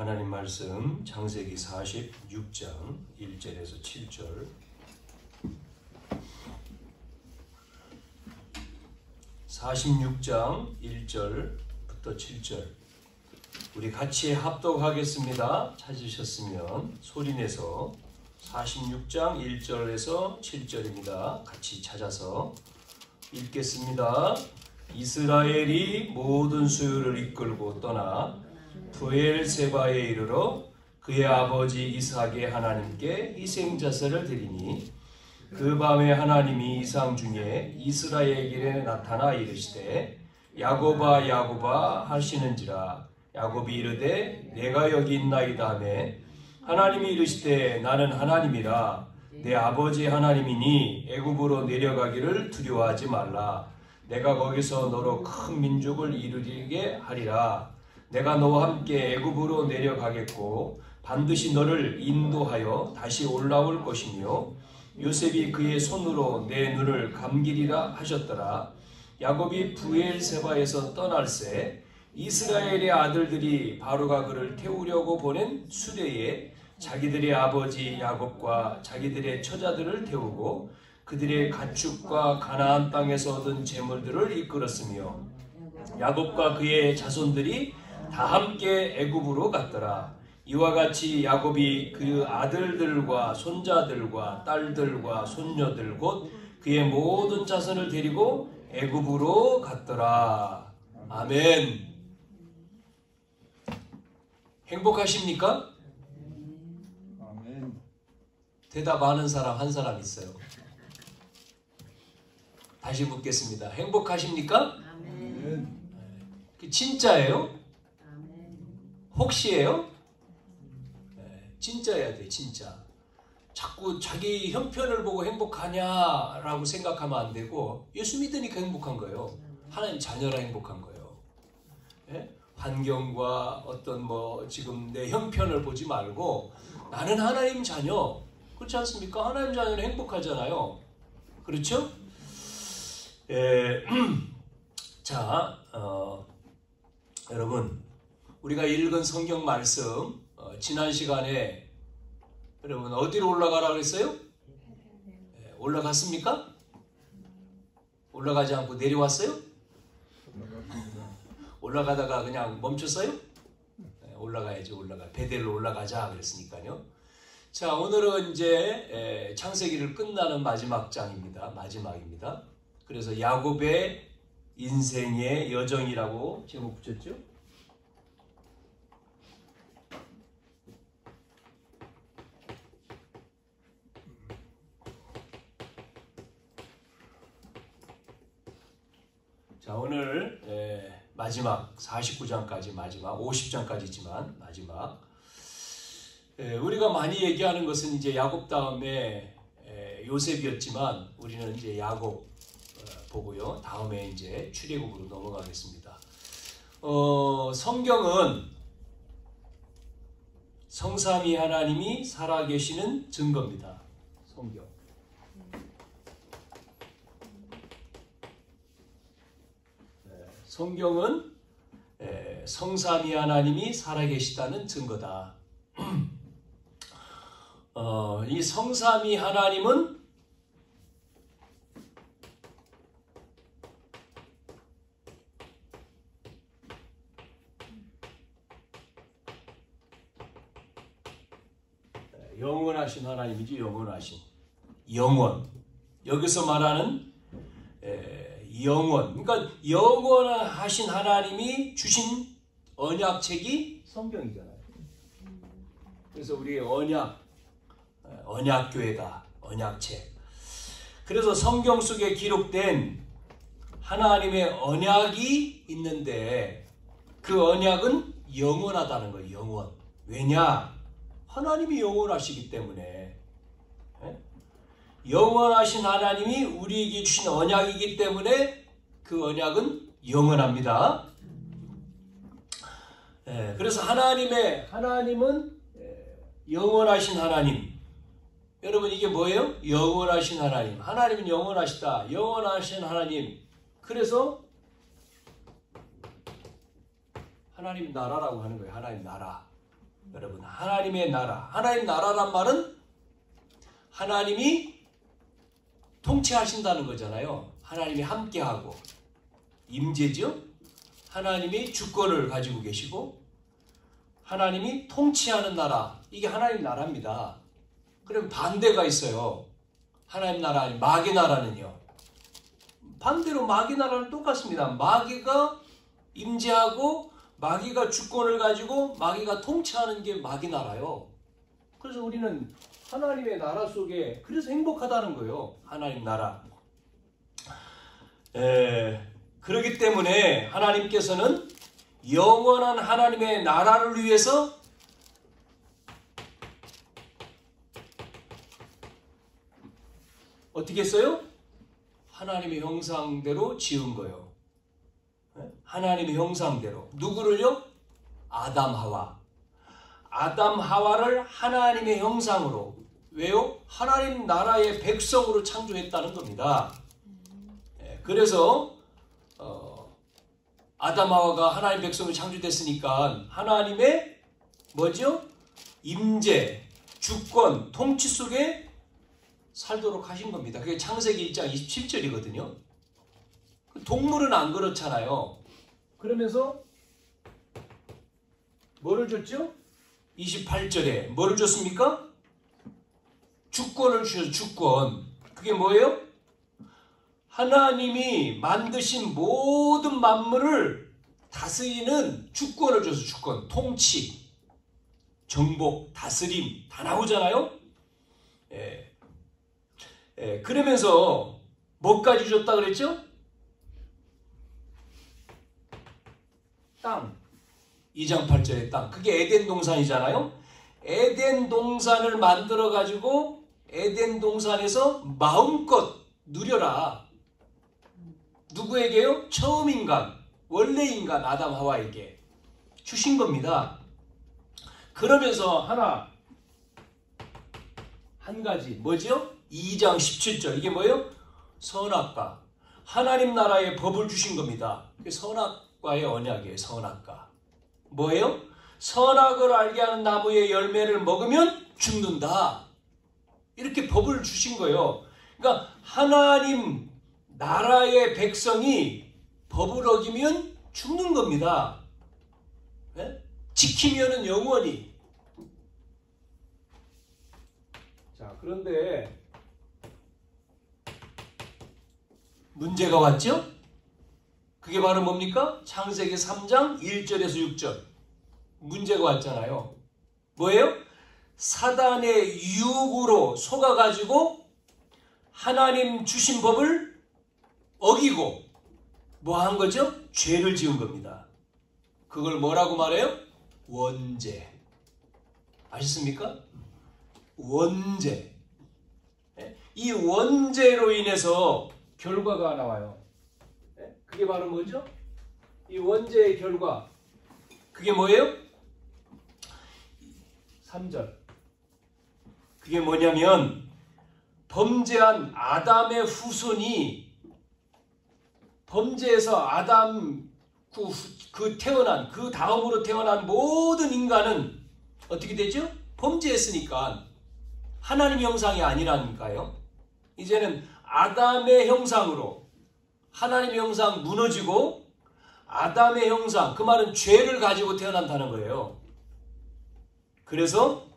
하나님 말씀 창세기 46장 1절에서 7절. (46장) 1절부터 7절 우리 같이 합독하겠습니다. 찾으셨으면 소리내서 46장 1절에서 7절입니다. 같이 찾아서 읽겠습니다. 이스라엘이 모든 수요를 이끌고 떠나 브엘세바에 이르러 그의 아버지 이삭의 하나님께 희생자세를 드리니 그 밤에 하나님이 이상 중에 이스라엘에게 나타나 이르시되 야곱아 야곱아 하시는지라. 야곱이 이르되 내가 여기 있나이다 하매 하나님이 이르시되 나는 하나님이라 내 아버지 하나님이니 애굽으로 내려가기를 두려워하지 말라. 내가 거기서 너로 큰 민족을 이루게 하리라. 내가 너와 함께 애굽으로 내려가겠고 반드시 너를 인도하여 다시 올라올 것이며 요셉이 그의 손으로 내 눈을 감기리라 하셨더라. 야곱이 브엘세바에서 떠날새 이스라엘의 아들들이 바로가 그를 태우려고 보낸 수레에 자기들의 아버지 야곱과 자기들의 처자들을 태우고 그들의 가축과 가나안 땅에서 얻은 재물들을 이끌었으며 야곱과 그의 자손들이 다 함께 애굽으로 갔더라. 이와 같이 야곱이 그 아들들과 손자들과 딸들과 손녀들 곧 그의 모든 자손을 데리고 애굽으로 갔더라. 아멘. 행복하십니까? 아멘. 대답하는 사람 한 사람 있어요. 다시 묻겠습니다. 행복하십니까? 아멘. 진짜예요? 혹시예요? 진짜야 돼, 진짜. 자꾸 자기 형편을 보고 행복하냐라고 생각하면 안 되고 예수 믿으니까 행복한 거예요. 하나님 자녀라 행복한 거예요. 예? 환경과 어떤 지금 내 형편을 보지 말고 나는 하나님 자녀. 그렇지 않습니까? 하나님 자녀는 행복하잖아요. 그렇죠? 자, 여러분 우리가 읽은 성경 말씀 지난 시간에 여러분 어디로 올라가라 그랬어요? 올라갔습니까? 올라가지 않고 내려왔어요? 올라가다가 그냥 멈췄어요? 올라가야죠. 베델로 올라가자 그랬으니까요. 자, 오늘은 이제 창세기를 끝나는 마지막 장입니다. 마지막입니다. 그래서 야곱의 인생의 여정이라고 제목 붙였죠? 자, 오늘 마지막 49장까지 마지막 50장까지지만 마지막 우리가 많이 얘기하는 것은 이제 야곱 다음에 요셉이었지만 우리는 이제 야곱 보고요. 다음에 이제 출애굽으로 넘어가겠습니다. 성경은 성삼위 하나님이 살아계시는 증거입니다. 성경. 성경은 성삼위 하나님이 살아계시다는 증거다. 이 성삼위 하나님은 영원하신 하나님이지. 영원하신 영원. 여기서 말하는 영원. 그러니까 영원하신 하나님이 주신 언약책이 성경이잖아요. 그래서 우리 언약교회다. 언약책. 그래서 성경 속에 기록된 하나님의 언약이 있는데 그 언약은 영원하다는 거예요. 영원. 왜냐? 하나님이 영원하시기 때문에. 영원하신 하나님이 우리에게 주신 언약이기 때문에 그 언약은 영원합니다. 그래서 하나님은 영원하신 하나님. 여러분 이게 뭐예요? 영원하신 하나님. 하나님은 영원하시다. 영원하신 하나님. 그래서 하나님 나라라고 하는 거예요. 하나님 나라. 여러분, 하나님의 나라, 하나님 나라란 말은 하나님이 통치하신다는 거잖아요. 하나님이 함께하고 임재죠. 하나님이 주권을 가지고 계시고 하나님이 통치하는 나라, 이게 하나님 나라입니다. 그럼 반대가 있어요. 하나님 나라 아닌 마귀 나라는요. 반대로 마귀 나라는 똑같습니다. 마귀가 임재하고 마귀가 주권을 가지고 마귀가 통치하는 게 마귀 나라요. 그래서 우리는 하나님의 나라 속에 그래서 행복하다는 거예요. 하나님 나라. 그렇기 때문에 하나님께서는 영원한 하나님의 나라를 위해서 어떻게 했어요? 하나님의 형상대로 지은 거예요. 하나님의 형상대로. 누구를요? 아담 하와. 아담 하와를 하나님의 형상으로. 왜요? 하나님 나라의 백성으로 창조했다는 겁니다. 그래서 아담 하와가 하나님 백성으로 창조됐으니까 하나님의 뭐죠? 임재, 주권, 통치 속에 살도록 하신 겁니다. 그게 창세기 1장 27절이거든요. 동물은 안 그렇잖아요. 그러면서 뭐를 줬죠? 28절에 뭐를 줬습니까? 주권을 주셔서 주권. 그게 뭐예요? 하나님이 만드신 모든 만물을 다스리는 주권을 줘서 주권, 통치, 정복, 다스림 다 나오잖아요. 그러면서 뭐까지 줬다 그랬죠? 땅. 2장 8절의 땅. 그게 에덴 동산이잖아요. 에덴 동산을 만들어 가지고 에덴 동산에서 마음껏 누려라. 누구에게요? 처음 인간, 원래 인간 아담 하와에게 주신 겁니다. 그러면서 한 가지 뭐죠? 2장 17절 이게 뭐예요? 선악과. 하나님 나라의 법을 주신 겁니다. 그게 선악과의 언약이에요. 선악과. 뭐예요? 선악을 알게 하는 나무의 열매를 먹으면 죽는다. 이렇게 법을 주신 거예요. 그러니까 하나님 나라의 백성이 법을 어기면 죽는 겁니다. 네? 지키면은 영원히. 자, 그런데 문제가 왔죠? 그게 바로 뭡니까? 창세기 3장 1절에서 6절. 문제가 왔잖아요. 뭐예요? 사단의 유혹으로 속아가지고 하나님 주신 법을 어기고 뭐 한 거죠? 죄를 지은 겁니다. 그걸 뭐라고 말해요? 원죄. 아셨습니까? 원죄. 이 원죄로 인해서 결과가 나와요. 그게 바로 뭐죠? 이 원죄의 결과. 그게 뭐예요? 3절. 그게 뭐냐면 범죄한 아담의 후손이 범죄에서 아담 태어난 그 다음으로 태어난 모든 인간은 어떻게 되죠? 범죄했으니까 하나님 형상이 아니라니까요. 이제는 아담의 형상으로 하나님의 형상 무너지고 아담의 형상, 그 말은 죄를 가지고 태어난다는 거예요. 그래서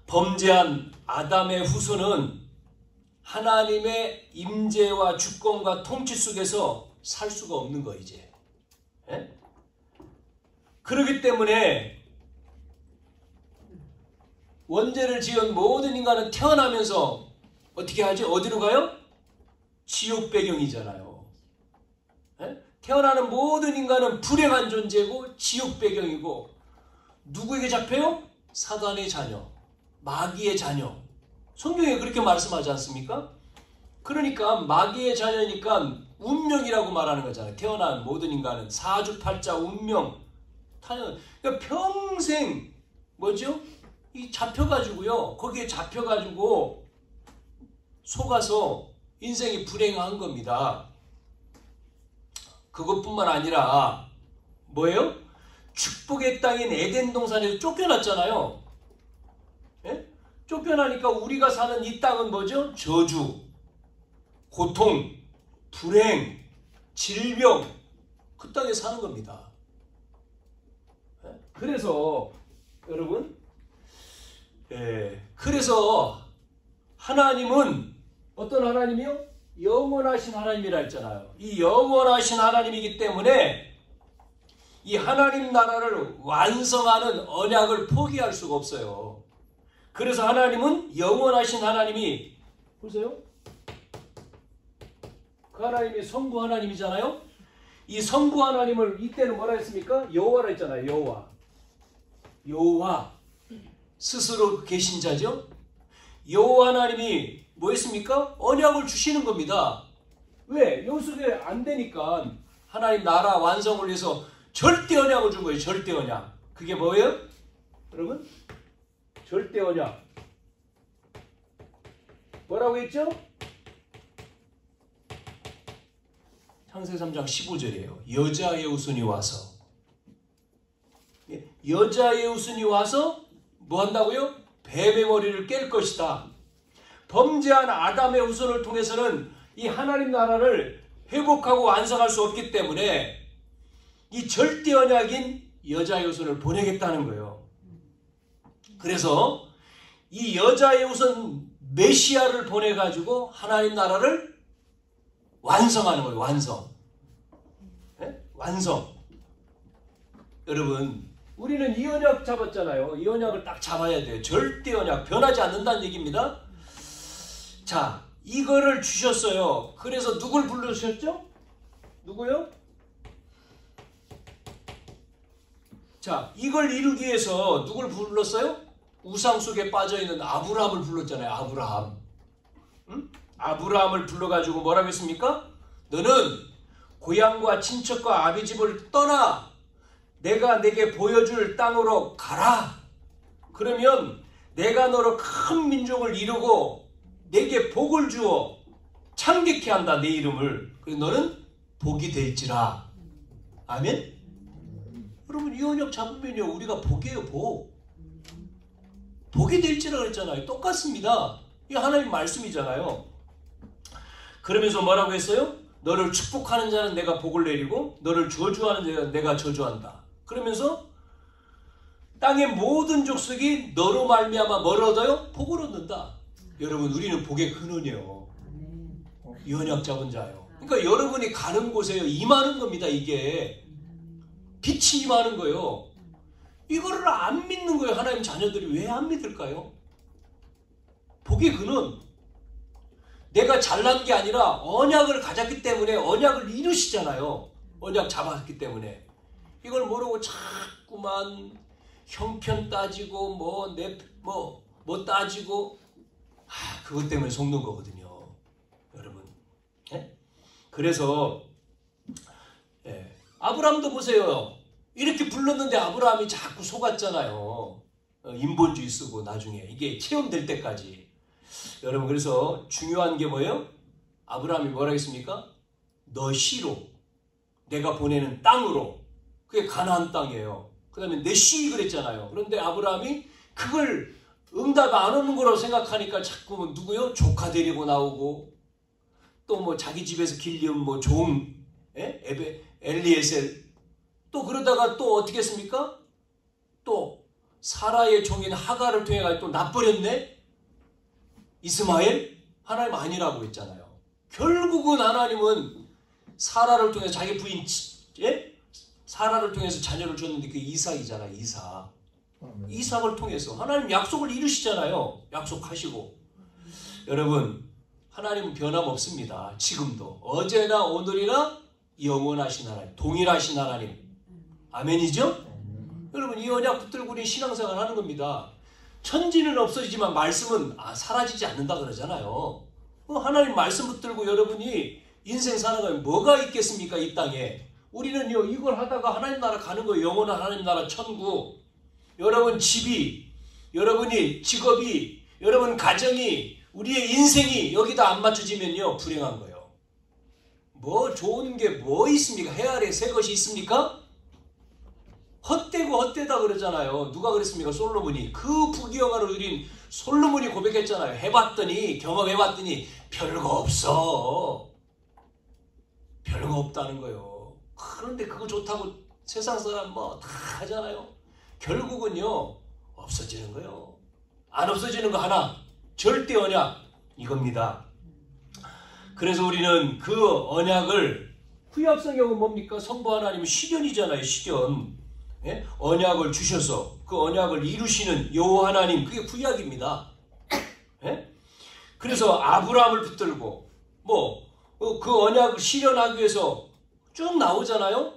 범죄한 아담의 후손은 하나님의 임재와 주권과 통치 속에서 살 수가 없는 거 이제. 그렇기 때문에 원죄를 지은 모든 인간은 태어나면서 어떻게 하죠? 어디로 가요? 지옥 배경이잖아요. 태어나는 모든 인간은 불행한 존재고 지옥 배경이고 누구에게 잡혀요? 사단의 자녀, 마귀의 자녀. 성경에 그렇게 말씀하지 않습니까? 그러니까 마귀의 자녀니까 운명이라고 말하는 거잖아요. 태어난 모든 인간은 사주팔자 운명. 그러니까 평생 뭐죠? 이 잡혀가지고요. 거기에 잡혀가지고 속아서 인생이 불행한 겁니다. 그것뿐만 아니라 뭐예요? 축복의 땅인 에덴 동산에서 쫓겨났잖아요. 예? 쫓겨나니까 우리가 사는 이 땅은 뭐죠? 저주, 고통, 불행, 질병, 그 땅에 사는 겁니다. 예? 그래서 여러분, 그래서 하나님은 어떤 하나님이요? 영원하신 하나님이라 했잖아요. 이 영원하신 하나님이기 때문에 이 하나님 나라를 완성하는 언약을 포기할 수가 없어요. 그래서 하나님은 영원하신 하나님이, 보세요. 그 하나님이 성부 하나님이잖아요. 이 성부 하나님을 이때는 뭐라 했습니까? 여호와라 했잖아요. 여호와. 여호와. 스스로 계신 자죠. 여호와 하나님이 뭐 했습니까? 언약을 주시는 겁니다. 왜? 요셉이 안 되니까 하나님 나라 완성을 위해서 절대 언약을 준 거예요. 절대 언약. 그게 뭐예요? 여러분? 절대 언약. 뭐라고 했죠? 창세기 3장 15절이에요. 여자의 후손이 와서. 여자의 후손이 와서 뭐 한다고요? 뱀의 머리를 깰 것이다. 범죄한 아담의 후손을 통해서는 이 하나님 나라를 회복하고 완성할 수 없기 때문에 이 절대 언약인 여자의 후손을 보내겠다는 거예요. 그래서 이 여자의 후손 메시아를 보내가지고 하나님 나라를 완성하는 거예요. 완성. 네? 완성. 여러분, 우리는 이 언약 잡았잖아요. 이 언약을 딱 잡아야 돼요. 절대 언약. 변하지 않는다는 얘기입니다. 자, 이거를 주셨어요. 그래서 누굴 부르셨죠? 누구요? 자, 이걸 이루기 위해서 누굴 불렀어요? 우상 속에 빠져있는 아브라함을 불렀잖아요. 아브라함. 응? 아브라함을 불러가지고 뭐라고 했습니까? 너는 고향과 친척과 아비 집을 떠나 내가 내게 보여줄 땅으로 가라. 그러면 내가 너로 큰 민족을 이루고 내게 복을 주어 창대케 한다. 내 이름을. 그래서 너는 복이 될지라. 아멘? 여러분, 이 언약 잡으면요, 우리가 복이에요. 복이 될지라 그랬잖아요. 똑같습니다. 이 하나님 말씀이잖아요. 그러면서 뭐라고 했어요? 너를 축복하는 자는 내가 복을 내리고 너를 저주하는 자는 내가 저주한다. 그러면서 땅의 모든 족속이 너로 말미암아 뭘 얻어요? 복을 얻는다. 여러분, 우리는 복의 근원이에요. 이 언약 잡은 자요. 그러니까 여러분이 가는 곳에 임하는 겁니다. 이게 빛이 임하는 거예요. 이거를 안 믿는 거예요. 하나님 자녀들이 왜 안 믿을까요? 복의 근원. 내가 잘난 게 아니라 언약을 가졌기 때문에 언약을 이루시잖아요. 언약 잡았기 때문에. 이걸 모르고 자꾸만 형편 따지고 뭐 따지고 그것 때문에 속는 거거든요. 여러분. 예? 그래서 아브라함도 보세요. 이렇게 불렀는데 아브라함이 자꾸 속았잖아요. 인본주의 쓰고 나중에 이게 체험될 때까지. 여러분, 그래서 중요한 게 뭐예요? 아브라함이 뭐라 했습니까? 너 씨로 내가 보내는 땅으로. 그게 가나안 땅이에요. 그 다음에 내 씨 그랬잖아요. 그런데 아브라함이 그걸 응답 안 오는 거라고 생각하니까 자꾸 누구요? 조카 데리고 나오고 또 뭐 자기 집에서 길리운 뭐 종 엘리에셀 또 그러다가 또 어떻게 했습니까? 또 사라의 종인 하갈을 통해 가지고 또 납버렸네? 이스마엘? 하나님 아니라고 했잖아요. 결국은 하나님은 사라를 통해서 자기 부인 사라를 통해서 자녀를 줬는데 그게 이삭이잖아요. 이삭을 통해서 하나님 약속을 이루시잖아요. 약속하시고. 여러분, 하나님은 변함없습니다. 지금도 어제나 오늘이나 영원하신 하나님, 동일하신 하나님. 아멘이죠? 여러분, 이 언약 붙들고 우리 신앙생활 하는 겁니다. 천지는 없어지지만 말씀은 사라지지 않는다 그러잖아요. 하나님 말씀 붙들고 여러분이 인생 살아가면 뭐가 있겠습니까? 이 땅에. 우리는요, 이걸 하다가 하나님 나라 가는 거예요. 영원한 하나님 나라 천국. 여러분 집이, 여러분이 직업이, 여러분 가정이, 우리의 인생이 여기다 안 맞춰지면요, 불행한 거예요. 뭐 좋은 게 뭐 있습니까? 해 아래 새 것이 있습니까? 헛되고 헛되다 그러잖아요. 누가 그랬습니까? 솔로몬이. 그 부귀영화를 누린 솔로몬이 고백했잖아요. 해봤더니, 경험해봤더니 별거 없어. 별거 없다는 거예요. 그런데 그거 좋다고 세상 사람 뭐 다 하잖아요. 결국은요, 없어지는 거예요. 안 없어지는 거 하나, 절대 언약, 이겁니다. 그래서 우리는 그 언약을, 구약 성경은 뭡니까? 성부 하나님은 시견이잖아요. 시견. 예? 언약을 주셔서 그 언약을 이루시는 여호와 하나님, 그게 구약입니다. 예? 그래서 아브라함을 붙들고 그 언약을 실현하기 위해서 쭉 나오잖아요.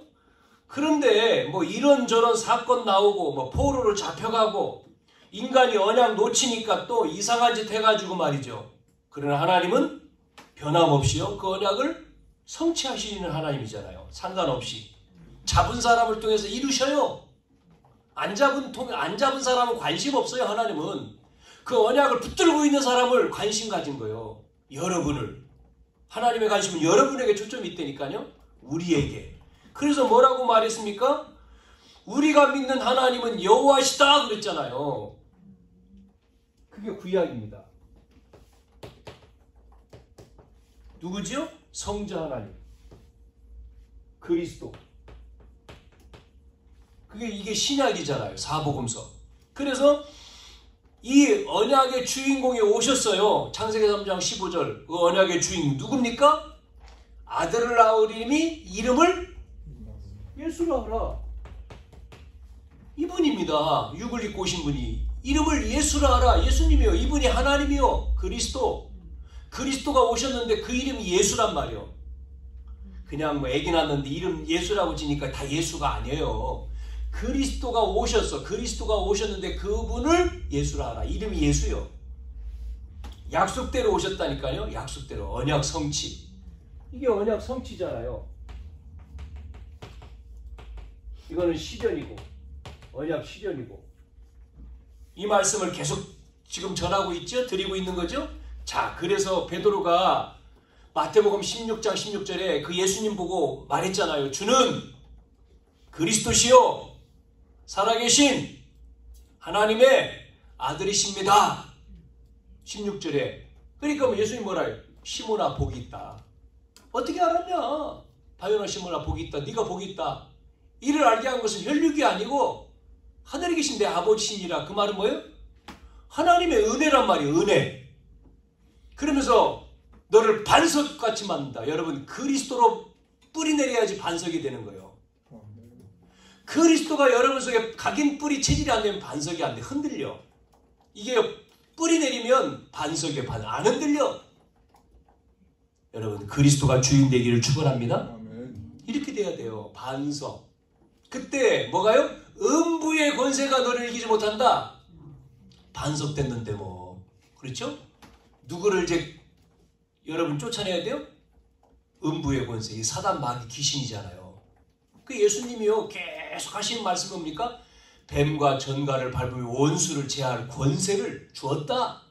그런데 뭐 이런저런 사건 나오고 뭐 포로로 잡혀가고 인간이 언약 놓치니까 또 이상한 짓 해가지고 말이죠. 그러나 하나님은 변함없이요, 그 언약을 성취하시는 하나님이잖아요. 상관없이 잡은 사람을 통해서 이루셔요. 안 잡은 사람은 관심 없어요. 하나님은 그 언약을 붙들고 있는 사람을 관심 가진 거예요. 여러분을. 하나님의 관심은 여러분에게 초점이 있다니까요. 우리에게. 그래서 뭐라고 말했습니까? 우리가 믿는 하나님은 여호와시다 그랬잖아요. 그게 구약입니다. 누구지요? 성자 하나님, 그리스도. 이게 신약이잖아요. 사복음서. 그래서 이 언약의 주인공이 오셨어요. 창세기 3장 15절. 그 언약의 주인공 누굽니까? 아들을 낳으리니 이름을 예수라 하라. 이분입니다. 육을 입고 오신 분이. 이름을 예수라 하라. 예수님이요. 이분이 하나님이요. 그리스도. 그리스도가 오셨는데 그 이름이 예수란 말이요. 그냥 뭐 애기 낳았는데 이름 예수라고 지니까 다 예수가 아니에요. 그리스도가 오셨어. 그리스도가 오셨는데 그분을 예수라 하라. 이름이 예수요. 약속대로 오셨다니까요. 약속대로. 언약 성취. 이게 언약 성취잖아요. 이거는 시전이고 언약 시전이고, 이 말씀을 계속 지금 전하고 있죠? 드리고 있는 거죠? 자, 그래서 베드로가 마태복음 16장 16절에 그 예수님 보고 말했잖아요. 주는 그리스도시요 살아계신 하나님의 아들이십니다. 16절에. 그러니까 뭐 예수님 뭐라 해요? 시몬아 복이 있다. 어떻게 알았냐? 바요나 시몬아 복이 있다. 네가 복이 있다. 이를 알게 한 것은 혈육이 아니고 하늘에 계신 내 아버지시니라. 그 말은 뭐예요? 하나님의 은혜란 말이에요. 은혜. 그러면서 너를 반석같이 만든다. 여러분, 그리스도로 뿌리 내려야지 반석이 되는 거예요. 그리스도가 여러분 속에 각인 뿌리 체질이 안 되면 반석이 안 돼. 흔들려. 이게 뿌리 내리면 반석에 안 흔들려. 여러분, 그리스도가 주인 되기를 축원합니다. 이렇게 돼야 돼요. 반석. 그때 뭐가요? 음부의 권세가 너를 이기지 못한다. 반석 됐는데 뭐. 그렇죠? 누구를 이제 여러분 쫓아내야 돼요? 음부의 권세. 이 사단 마귀 귀신이잖아요. 그 예수님이요 계속 하시는 말씀이 뭡니까? 뱀과 전갈을 밟으며 원수를 제할 권세를 주었다.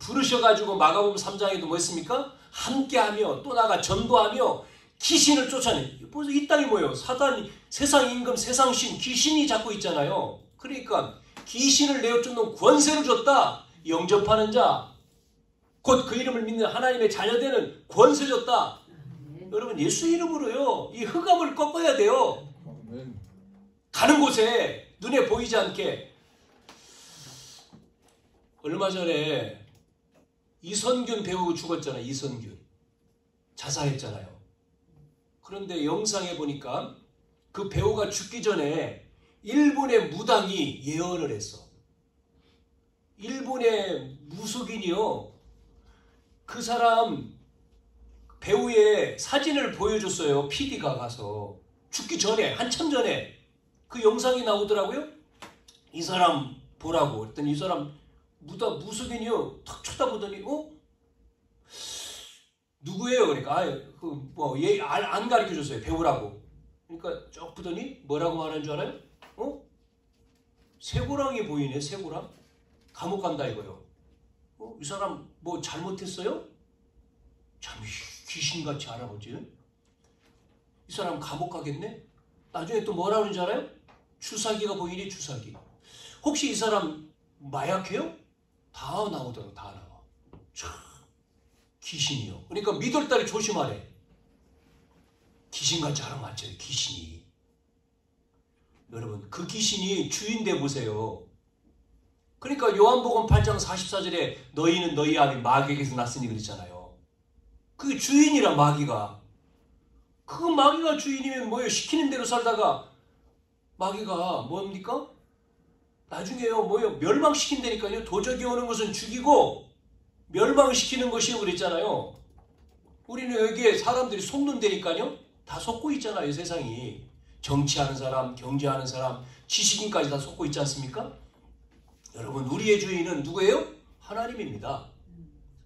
부르셔가지고 마가복음 3장에도 뭐 했습니까? 함께하며 또 나가 전도하며 귀신을 쫓아내. 벌써 이 땅이 뭐예요? 사단이, 세상 임금, 세상 신, 귀신이 잡고 있잖아요. 그러니까 귀신을 내어쫓는 권세를 줬다. 영접하는 자, 곧 그 이름을 믿는 하나님의 자녀되는 권세 줬다. 여러분, 예수 이름으로요, 이 흑암을 꺾어야 돼요. 가는 곳에 눈에 보이지 않게. 얼마 전에 이선균 배우 죽었잖아요. 이선균 자살했잖아요. 그런데 영상에 보니까 그 배우가 죽기 전에 일본의 무당이 예언을 했어. 일본의 무속인이요, 그 사람 배우의 사진을 보여줬어요. PD가 가서. 죽기 전에, 한참 전에 그 영상이 나오더라고요. 이 사람 보라고. 그랬더니 이 사람 무속인이요, 탁 쳐다보더니 누구예요? 그러니까 안 가르쳐줬어요. 배우라고. 그러니까 쭉 보더니 뭐라고 말하는 줄 알아요? 쇠고랑이 보이네. 쇠고랑. 감옥 간다 이거요. 이 사람 뭐 잘못했어요? 참 귀신같이 알아보지. 이 사람 감옥 가겠네? 나중에 또 뭐라 그러는 줄 알아요? 주사기가 보이니 주사기. 혹시 이 사람 마약해요? 다 나오더라고. 다 나와. 참, 귀신이요. 그러니까 미돌딸이 조심하래. 귀신같이 알아맞혀요. 귀신이. 여러분 그 귀신이 주인 돼 보세요. 그러니까 요한복음 8장 44절에 너희는 너희 아비 마귀에게서 났으니 그랬잖아요. 그게 주인이라 마귀가. 그 마귀가 주인이면 뭐예요? 시키는 대로 살다가 마귀가 뭡니까? 나중에요 뭐예요? 멸망시킨다니까요. 도적이 오는 것은 죽이고 멸망시키는 것이요 그랬잖아요. 우리는 여기에 사람들이 속는다니까요. 다 속고 있잖아요. 세상이. 정치하는 사람, 경제하는 사람, 지식인까지 다 속고 있지 않습니까? 여러분 우리의 주인은 누구예요? 하나님입니다.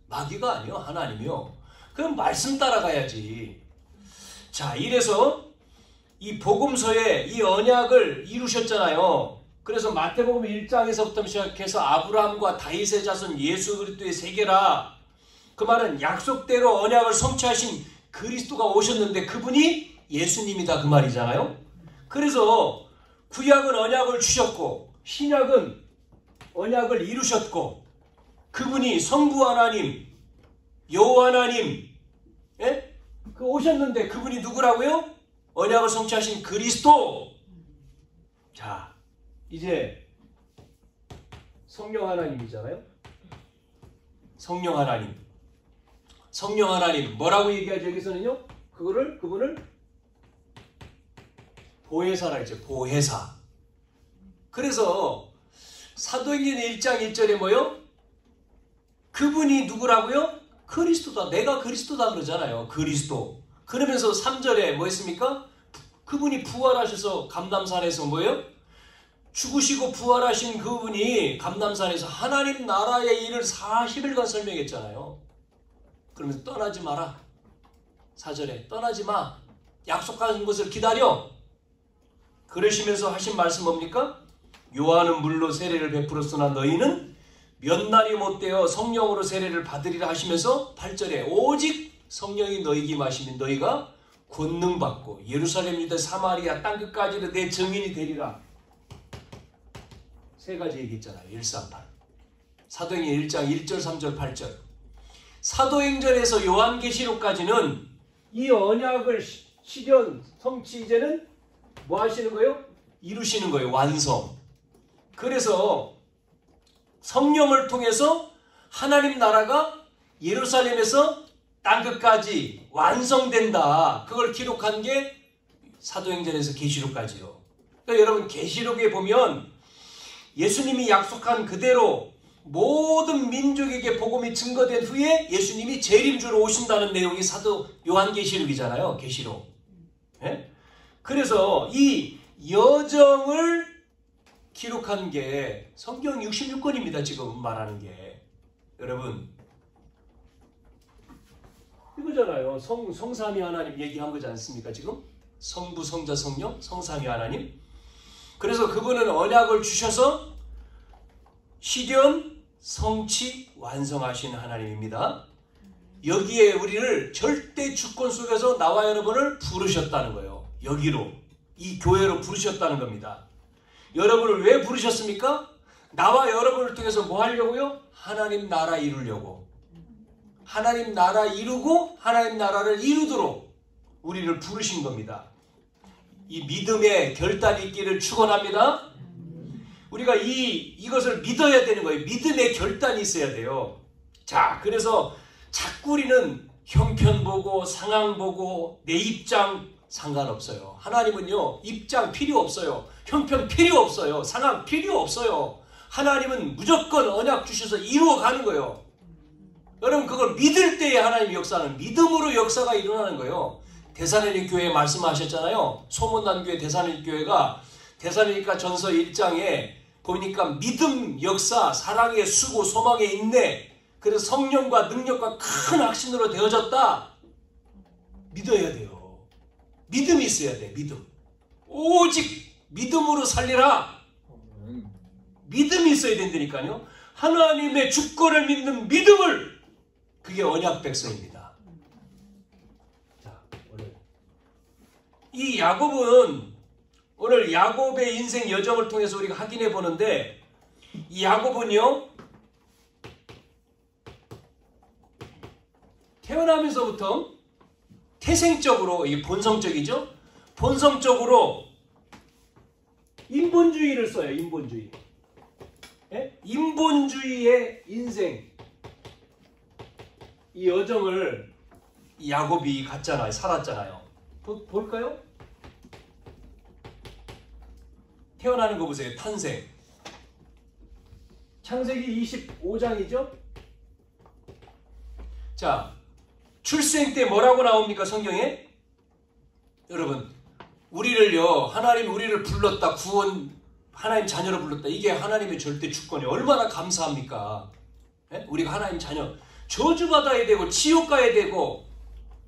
마귀가 아니요. 하나님이요. 그럼 말씀 따라가야지. 자, 이래서 이 복음서에 이 언약을 이루셨잖아요. 그래서 마태복음 1장에서부터 시작해서 아브라함과 다윗의 자손 예수 그리스도의 세계라. 그 말은 약속대로 언약을 성취하신 그리스도가 오셨는데 그분이 예수님이다 그 말이잖아요. 그래서 구약은 언약을 주셨고 신약은 언약을 이루셨고 그분이 성부 하나님, 여호와 하나님 예? 그 오셨는데 그분이 누구라고요? 언약을 성취하신 그리스도. 자, 이제 성령 하나님이잖아요. 성령 하나님. 성령 하나님 뭐라고 얘기하죠? 여기서는요. 그분을 보혜사라 했죠. 보혜사. 그래서 사도행전 1장 1절에 뭐요? 그분이 누구라고요? 그리스도다. 내가 그리스도다 그러잖아요. 그리스도. 그러면서 3절에 뭐 했습니까? 그분이 부활하셔서 감람산에서 뭐예요? 죽으시고 부활하신 그분이 감람산에서 하나님 나라의 일을 40일간 설명했잖아요. 그러면서 떠나지 마라. 4절에 떠나지 마. 약속하신 것을 기다려. 그러시면서 하신 말씀 뭡니까? 요한은 물로 세례를 베풀었으나 너희는 몇 날이 못되어 성령으로 세례를 받으리라 하시면서 8절에 오직 성령이 너희에게 임하시면 너희가 권능 받고 예루살렘 유대 사마리아 땅끝까지도 내 증인이 되리라. 세 가지 얘기했잖아요. 138. 사도행전 1장 1절 3절 8절. 사도행전에서 요한계시록까지는 이 언약을 실현 성취 이제는 뭐 하시는 거예요? 이루시는 거예요. 완성. 그래서 성령을 통해서 하나님 나라가 예루살렘에서 땅끝까지 완성된다. 그걸 기록한 게 사도행전에서 계시록까지요. 그러니까 여러분 계시록에 보면 예수님이 약속한 그대로 모든 민족에게 복음이 증거된 후에 예수님이 재림주로 오신다는 내용이 사도 요한계시록이잖아요. 계시록. 예? 그래서 이 여정을 기록한 게 성경 66권입니다. 지금 말하는 게. 여러분 이거잖아요. 성삼위 하나님 얘기한 거지 않습니까? 지금 성부, 성자, 성령, 성삼위 하나님. 그래서 그분은 언약을 주셔서 실현, 성취, 완성하신 하나님입니다. 여기에 우리를 절대 주권 속에서 나와 여러분을 부르셨다는 거예요. 여기로, 이 교회로 부르셨다는 겁니다. 여러분을 왜 부르셨습니까? 나와 여러분을 통해서 뭐 하려고요? 하나님 나라 이루려고. 하나님 나라 이루고 하나님 나라를 이루도록 우리를 부르신 겁니다. 이 믿음의 결단이 있기를 축원합니다. 우리가 이것을 믿어야 되는 거예요. 믿음의 결단이 있어야 돼요. 자, 그래서 자꾸 우리는 형편 보고 상황 보고 내 입장 상관없어요. 하나님은요, 입장 필요 없어요. 형편 필요 없어요. 상황 필요 없어요. 하나님은 무조건 언약 주셔서 이루어가는 거예요. 여러분 그걸 믿을 때에 하나님 역사는 믿음으로 역사가 일어나는 거예요. 데살로니가 교회에 말씀하셨잖아요. 소문난 교회 데살로니가 교회가 데살로니가 전서 1장에 보니까 믿음, 역사, 사랑의 수고, 소망의 인내, 그래서 성령과 능력과 큰 확신으로 되어졌다. 믿어야 돼요. 믿음이 있어야 돼. 믿음. 오직 믿음으로 살리라. 믿음이 있어야 된다니까요. 하나님의 주권을 믿는 믿음을, 그게 언약 백성입니다. 자, 이 야곱은 오늘 야곱의 인생 여정을 통해서 우리가 확인해 보는데 이 야곱은요 태어나면서부터 태생적으로 이게 본성적이죠. 본성적으로 인본주의를 써요. 인본주의. 예? 인본주의의 인생 이 여정을 이 야곱이 갔잖아요. 살았잖아요. 볼까요? 태어나는 거 보세요. 탄생. 창세기 25장이죠. 자, 출생 때 뭐라고 나옵니까? 성경에? 여러분, 우리를요, 하나님 우리를 불렀다. 구원, 하나님 자녀로 불렀다. 이게 하나님의 절대 주권이에요. 얼마나 감사합니까? 예? 우리가 하나님 자녀. 저주받아야 되고, 지옥 가야 되고,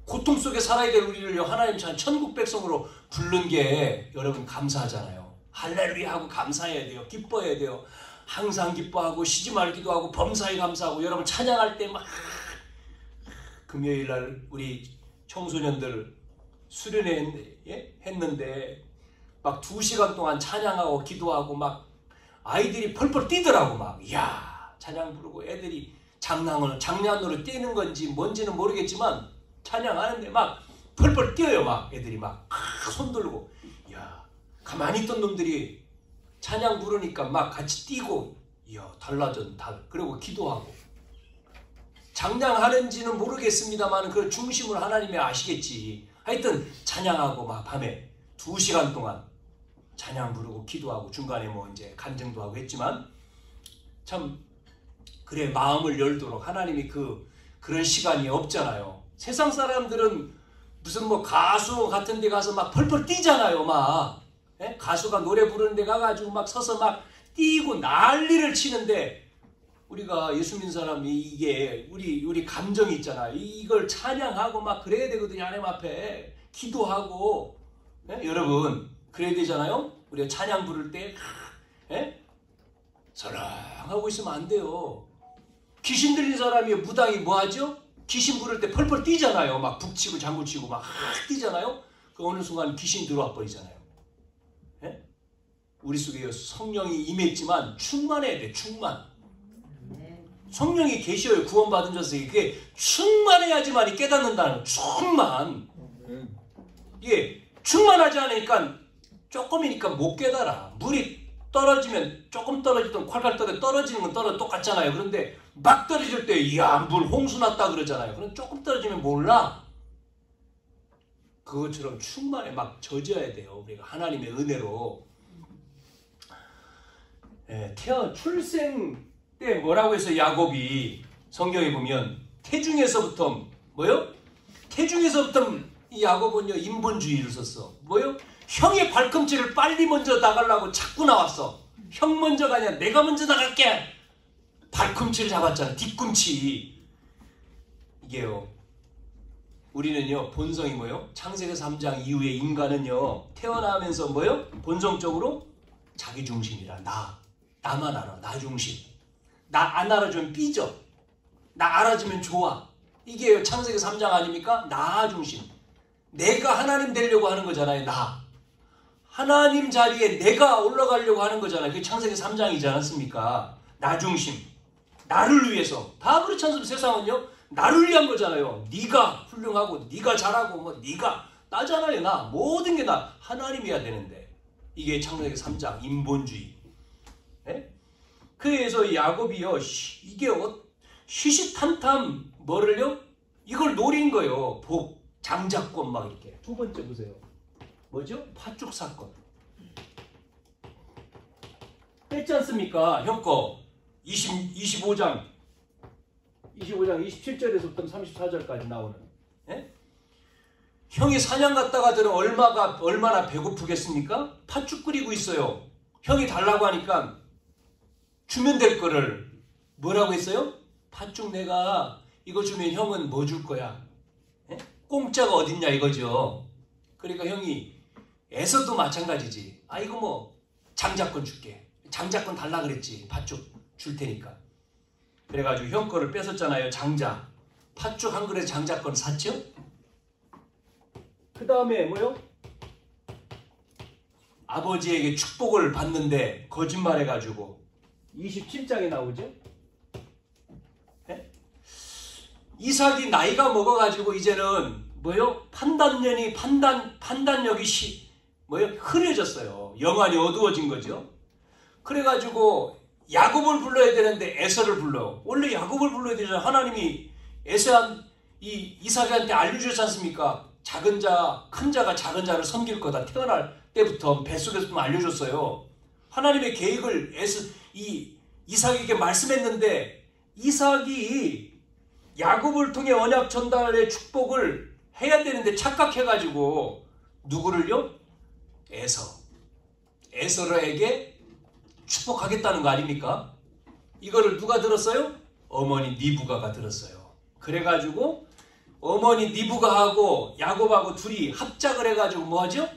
고통 속에 살아야 될 우리를요, 하나님 자녀, 천국 백성으로 부른 게 여러분 감사하잖아요. 할렐루야 하고 감사해야 돼요. 기뻐해야 돼요. 항상 기뻐하고 쉬지 말기도 하고 범사에 감사하고 여러분 찬양할 때 막 금요일날 우리 청소년들 수련회 했는데 막 2시간 동안 찬양하고 기도하고 막 아이들이 펄펄 뛰더라고. 막 이야 찬양 부르고 애들이 장난으로 뛰는 건지 뭔지는 모르겠지만 찬양하는데 막 펄펄 뛰어요. 막 애들이 막 손 들고 가만히 있던 놈들이 찬양 부르니까 막 같이 뛰고 이야 달라졌 달 그리고 기도하고 장량하는지는 모르겠습니다만 그 중심을 하나님이 아시겠지. 하여튼 찬양하고 막 밤에 2시간 동안 찬양 부르고 기도하고 중간에 뭐 이제 간증도 하고 했지만 참 그래 마음을 열도록 하나님이 그런 시간이 없잖아요. 세상 사람들은 무슨 뭐 가수 같은 데 가서 막 펄펄 뛰잖아요. 막 예? 가수가 노래 부르는 데 가가지고 막 서서 막 뛰고 난리를 치는데 우리가 예수 믿는 사람이 이게 우리 감정이 있잖아. 이걸 찬양하고 막 그래야 되거든요. 하나님 앞에 기도하고 예? 여러분 그래야 되잖아요. 우리가 찬양 부를 때 예? 사랑하고 있으면 안 돼요. 귀신 들린 사람이 무당이 뭐 하죠? 귀신 부를 때 펄펄 뛰잖아요. 막 북치고 장구치고 막 뛰잖아요. 그 어느 순간 귀신이 들어와 버리잖아요. 예? 우리 속에 성령이 임했지만 충만해야 돼. 충만. 성령이 계셔요. 구원받은 자들에게 그게 충만해야지만이 깨닫는다는 충만. 이게 충만하지 않으니까 조금이니까 못 깨달아. 물이 떨어지면 조금 떨어지던 콸콸 떨어지는 건 똑같잖아요. 그런데 막 떨어질 때 이야 물 홍수 났다 그러잖아요. 그럼 조금 떨어지면 몰라. 그것처럼 충만에 막 젖어야 돼요. 우리가 하나님의 은혜로. 예, 출생 때 뭐라고 해서 야곱이 성경에 보면 태중에서부터 뭐요? 태중에서부터 이 야곱은요 인본주의를 썼어. 뭐요? 형의 발꿈치를 빨리 먼저 나가려고 자꾸 나왔어. 형 먼저 가냐? 내가 먼저 나갈게. 발꿈치를 잡았잖아. 뒤꿈치. 이게요. 우리는요 본성이 뭐요? 창세기 3장 이후에 인간은요 태어나면서 뭐요? 본성적으로 자기중심이라. 나만 알아. 나 중심. 나 안 알아주면 삐져. 나 알아주면 좋아. 이게 창세기 3장 아닙니까? 나 중심. 내가 하나님 되려고 하는 거잖아요. 나. 하나님 자리에 내가 올라가려고 하는 거잖아요. 그게 창세기 3장이지 않습니까? 나 중심. 나를 위해서. 다 그렇지 않습니까? 세상은요. 나를 위한 거잖아요. 네가 훌륭하고 네가 잘하고 뭐 네가 나잖아요. 나. 모든 게 나. 하나님이어야 되는데. 이게 창세기 3장 인본주의. 네? 그래서 야곱이요. 이게 시시탐탐 뭐를요? 이걸 노린 거예요. 복, 장자권 막 이렇게. 두 번째 보세요. 뭐죠? 팥죽 사건. 뺐지 않습니까? 형 거. 25장 27절에서부터 34절까지 나오는. 예? 형이 사냥 갔다가 들은 얼마나 배고프겠습니까? 팥죽 끓이고 있어요. 형이 달라고 하니까 주면 될 거를 뭐라고 했어요? 팥죽 내가 이거 주면 형은 뭐 줄 거야? 예? 공짜가 어딨냐 이거죠. 그러니까 형이 에서도 마찬가지지. 아 이거 뭐 장자권 줄게. 장자권 달라 그랬지. 팥죽 줄 테니까. 그래가지고 형 거를 뺏었잖아요. 장자. 팥죽 한 그릇 장자권 샀죠? 그 다음에 뭐요? 아버지에게 축복을 받는데 거짓말해가지고 27장에 나오죠. 네? 이삭이 나이가 먹어가지고 이제는 판단력이 흐려졌어요. 영안이 어두워진 거죠. 그래가지고 야곱을 불러야 되는데 에서를 불러. 원래 야곱을 불러야 되잖아요. 하나님이 이삭한테 알려주셨지 않습니까? 작은 자, 큰 자가 작은 자를 섬길 거다. 태어날 때부터 뱃속에서 알려줬어요. 하나님의 계획을 이삭에게 말씀했는데 이삭이 야곱을 통해 언약 전달의 축복을 해야 되는데 착각해가지고 누구를요? 에서에게 축복하겠다는 거 아닙니까? 이거를 누가 들었어요? 어머니 니브가가 들었어요. 그래가지고 어머니 니브가하고 야곱하고 둘이 합작을 해가지고 뭐하죠?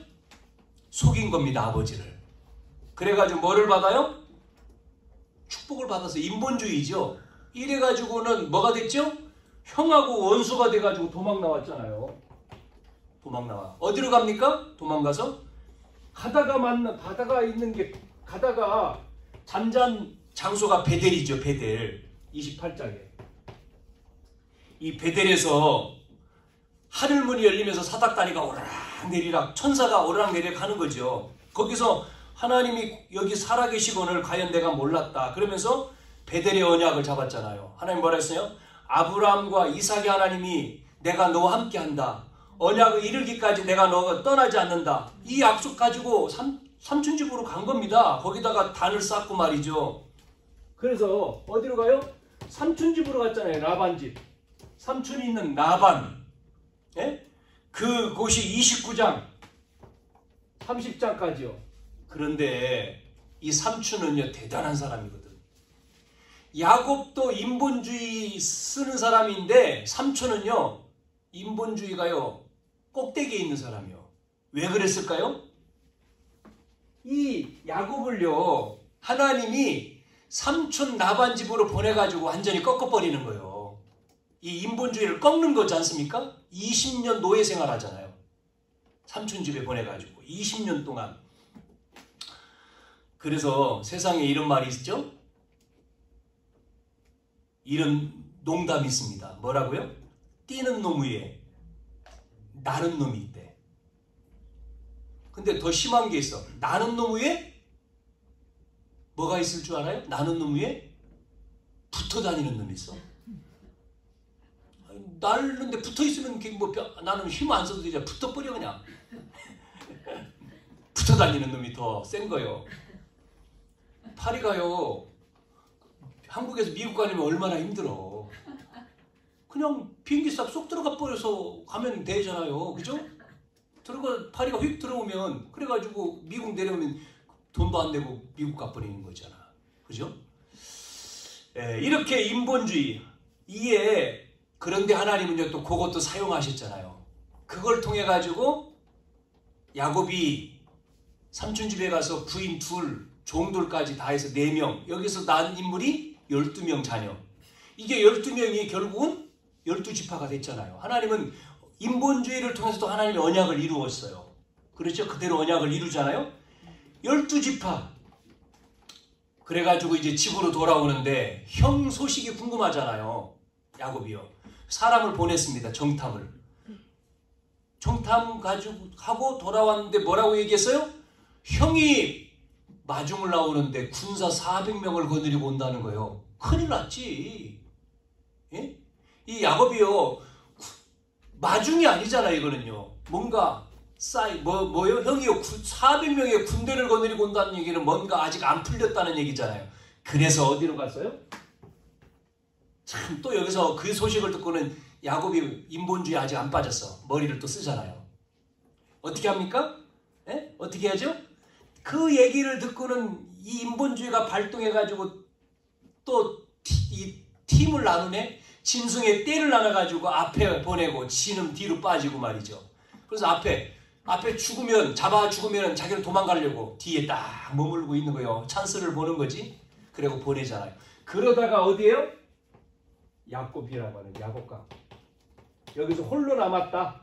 속인 겁니다. 아버지를. 그래가지고 뭐를 받아요? 축복을 받아서 인본주의죠. 이래가지고는 뭐가 됐죠? 형하고 원수가 돼가지고 도망 나왔잖아요. 도망 나와. 어디로 갑니까? 도망가서 가다가 잠잔 장소가 베델이죠. 베델. 28장에. 이 베델에서 하늘문이 열리면서 사닥다리가 오르락내리락 천사가 오르락내리락 하는 거죠. 거기서 하나님이 여기 살아계시거늘 과연 내가 몰랐다. 그러면서 베델의 언약을 잡았잖아요. 하나님 뭐라 했어요? 아브라함과 이삭의 하나님이 내가 너와 함께한다. 언약을 이루기까지 내가 너가 떠나지 않는다. 이 약속 가지고 삼촌 집으로 간 겁니다. 거기다가 단을 쌓고 말이죠. 그래서 어디로 가요? 삼촌 집으로 갔잖아요. 라반 집. 삼촌이 있는 라반. 예? 그곳이 29장 30장까지요. 그런데 이 삼촌은요 대단한 사람이거든. 야곱도 인본주의 쓰는 사람인데 삼촌은요 인본주의가요 꼭대기에 있는 사람이요. 왜 그랬을까요? 이 야곱을요 하나님이 삼촌 라반 집으로 보내가지고 완전히 꺾어버리는 거예요. 이 인본주의를 꺾는 거지 않습니까? 20년 노예 생활하잖아요. 삼촌 집에 보내가지고 20년 동안. 그래서 세상에 이런 말이 있죠? 이런 농담이 있습니다. 뭐라고요? 뛰는 놈 위에 나는 놈이 있대. 근데 더 심한 게 있어. 나는 놈 위에 뭐가 있을 줄 알아요? 나는 놈 위에 붙어 다니는 놈이 있어. 날는데 붙어 있으면 나는 힘 안 써도 되잖아. 붙어버려 그냥. 붙어 다니는 놈이 더 센 거요. 파리가요. 한국에서 미국 가려면 얼마나 힘들어. 그냥 비행기 싹 들어가 버려서 가면 되잖아요. 그죠? 파리가 휙 들어오면 그래가지고 미국 내려오면 돈도 안 내고 미국 가버리는 거잖아. 그죠? 이렇게 인본주의 그런데 하나님은요 또 그것도 사용하셨잖아요. 그걸 통해 가지고 야곱이 삼촌 집에 가서 부인 둘, 종들까지 다 해서 4명, 여기서 낳은 인물이 12명 자녀. 이게 12명이 결국은 12지파가 됐잖아요. 하나님은 인본주의를 통해서도 하나님의 언약을 이루었어요. 그렇죠? 그대로 언약을 이루잖아요. 12지파. 그래가지고 이제 집으로 돌아오는데 형 소식이 궁금하잖아요. 야곱이요. 사람을 보냈습니다. 정탐을. 정탐 가지고 하고 돌아왔는데 뭐라고 얘기했어요? 형이 마중을 나오는데 군사 400명을 거느리고 온다는 거예요. 큰일 났지. 예? 이 야곱이요. 마중이 아니잖아요. 이거는요. 뭔가 뭐요? 형이요. 400명의 군대를 거느리고 온다는 얘기는 뭔가 아직 안 풀렸다는 얘기잖아요. 그래서 어디로 갔어요? 참 또 여기서 그 소식을 듣고는 야곱이 인본주의 아직 안 빠졌어. 머리를 또 쓰잖아요. 어떻게 합니까? 예? 어떻게 하죠? 그 얘기를 듣고는 이 인본주의가 발동해가지고 또 이 팀을 나누네. 짐승의 떼를 나눠가지고 앞에 보내고 지는 뒤로 빠지고 말이죠. 그래서 앞에 잡아 죽으면 자기는 도망가려고 뒤에 딱 머물고 있는 거예요. 찬스를 보는 거지. 그리고 보내잖아요. 그러다가 어디에요? 야곱이라고 하는 야곱강. 여기서 홀로 남았다.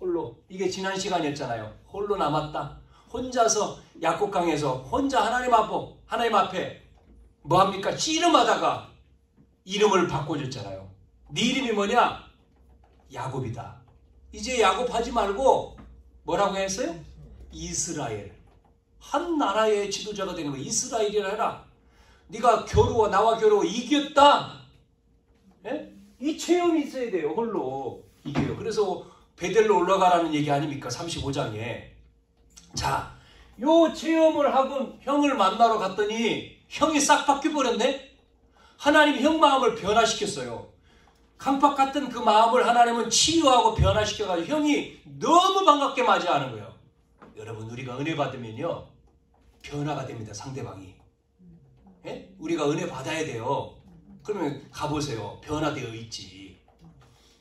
홀로. 이게 지난 시간이었잖아요. 홀로 남았다. 혼자서 약국강에서 혼자 하나님 앞에 뭐합니까? 씨름하다가 이름을 바꿔줬잖아요. 네 이름이 뭐냐? 야곱이다. 이제 야곱 하지 말고 뭐라고 했어요? 이스라엘. 한 나라의 지도자가 되는 거야. 이스라엘이라 해라. 네가 나와 겨루어 이겼다. 예? 이 체험이 있어야 돼요. 홀로 이겨요. 그래서 베델로 올라가라는 얘기 아닙니까? 35장에. 자, 요 체험을 하고 형을 만나러 갔더니 형이 싹 바뀌어버렸네? 하나님이 형 마음을 변화시켰어요. 강팍 같은 그 마음을 하나님은 치유하고 변화시켜가지고 형이 너무 반갑게 맞이하는 거예요. 여러분, 우리가 은혜 받으면요 변화가 됩니다. 상대방이. 예? 우리가 은혜 받아야 돼요. 그러면 가보세요. 변화되어 있지.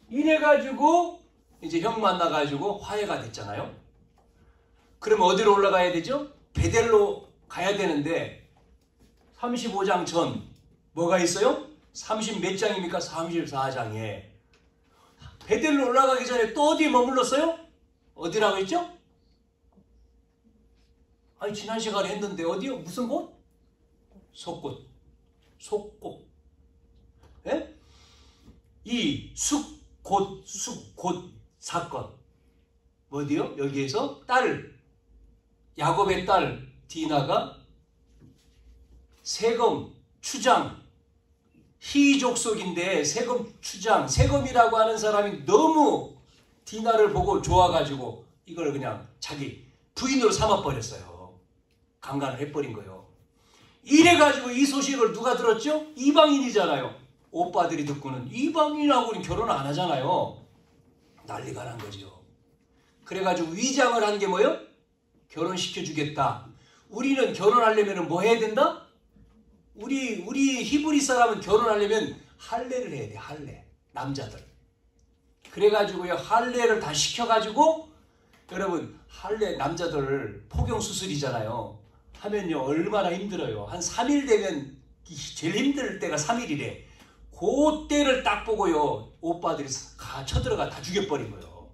이래가지고 이제 형 만나가지고 화해가 됐잖아요. 그럼 어디로 올라가야 되죠? 베델로 가야 되는데 35장 전 뭐가 있어요? 30 몇 장입니까? 34장에 베델로 올라가기 전에 또 어디에 머물렀어요? 어디라고 했죠? 아니 지난 시간에 했는데 어디요? 무슨 곳? 속곳. 예? 이 숙곳 사건 어디요? 여기에서 야곱의 딸 디나가 세금 추장 희족속인데 세금 추장 세금이라고 하는 사람이 너무 디나를 보고 좋아가지고 이걸 그냥 자기 부인으로 삼아버렸어요. 강간을 해버린 거예요. 이래가지고 이 소식을 누가 들었죠? 이방인이잖아요. 오빠들이 듣고는 이방인하고는 결혼 안 하잖아요. 난리가 난 거죠. 그래가지고 위장을 한 게 뭐예요? 결혼시켜주겠다. 우리는 결혼하려면 뭐 해야 된다? 우리 히브리 사람은 결혼하려면 할례를 해야 돼. 할례. 남자들. 그래가지고요 할례를 다 시켜가지고 여러분 할례 남자들 포경수술이잖아요. 하면요 얼마나 힘들어요. 한 3일 되면 제일 힘들 때가 3일이래. 그 때를 딱 보고요 오빠들이 쳐들어가 다 죽여버린 거예요.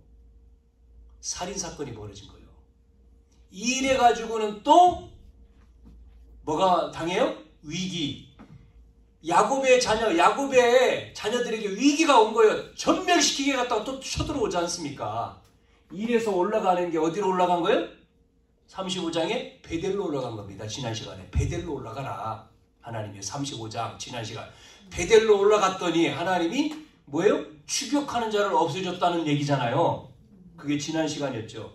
살인사건이 벌어진 거예요. 이래가지고는 또 뭐가 당해요? 위기. 야곱의 자녀들에게 위기가 온 거예요. 전멸시키게 갔다가 또 쳐들어오지 않습니까? 이래서 올라가는 게 어디로 올라간 거예요? 35장에 베델로 올라간 겁니다. 지난 시간에 베델로 올라가라. 하나님이 35장 지난 시간 베델로 올라갔더니 하나님이 뭐예요? 추격하는 자를 없애줬다는 얘기잖아요. 그게 지난 시간이었죠.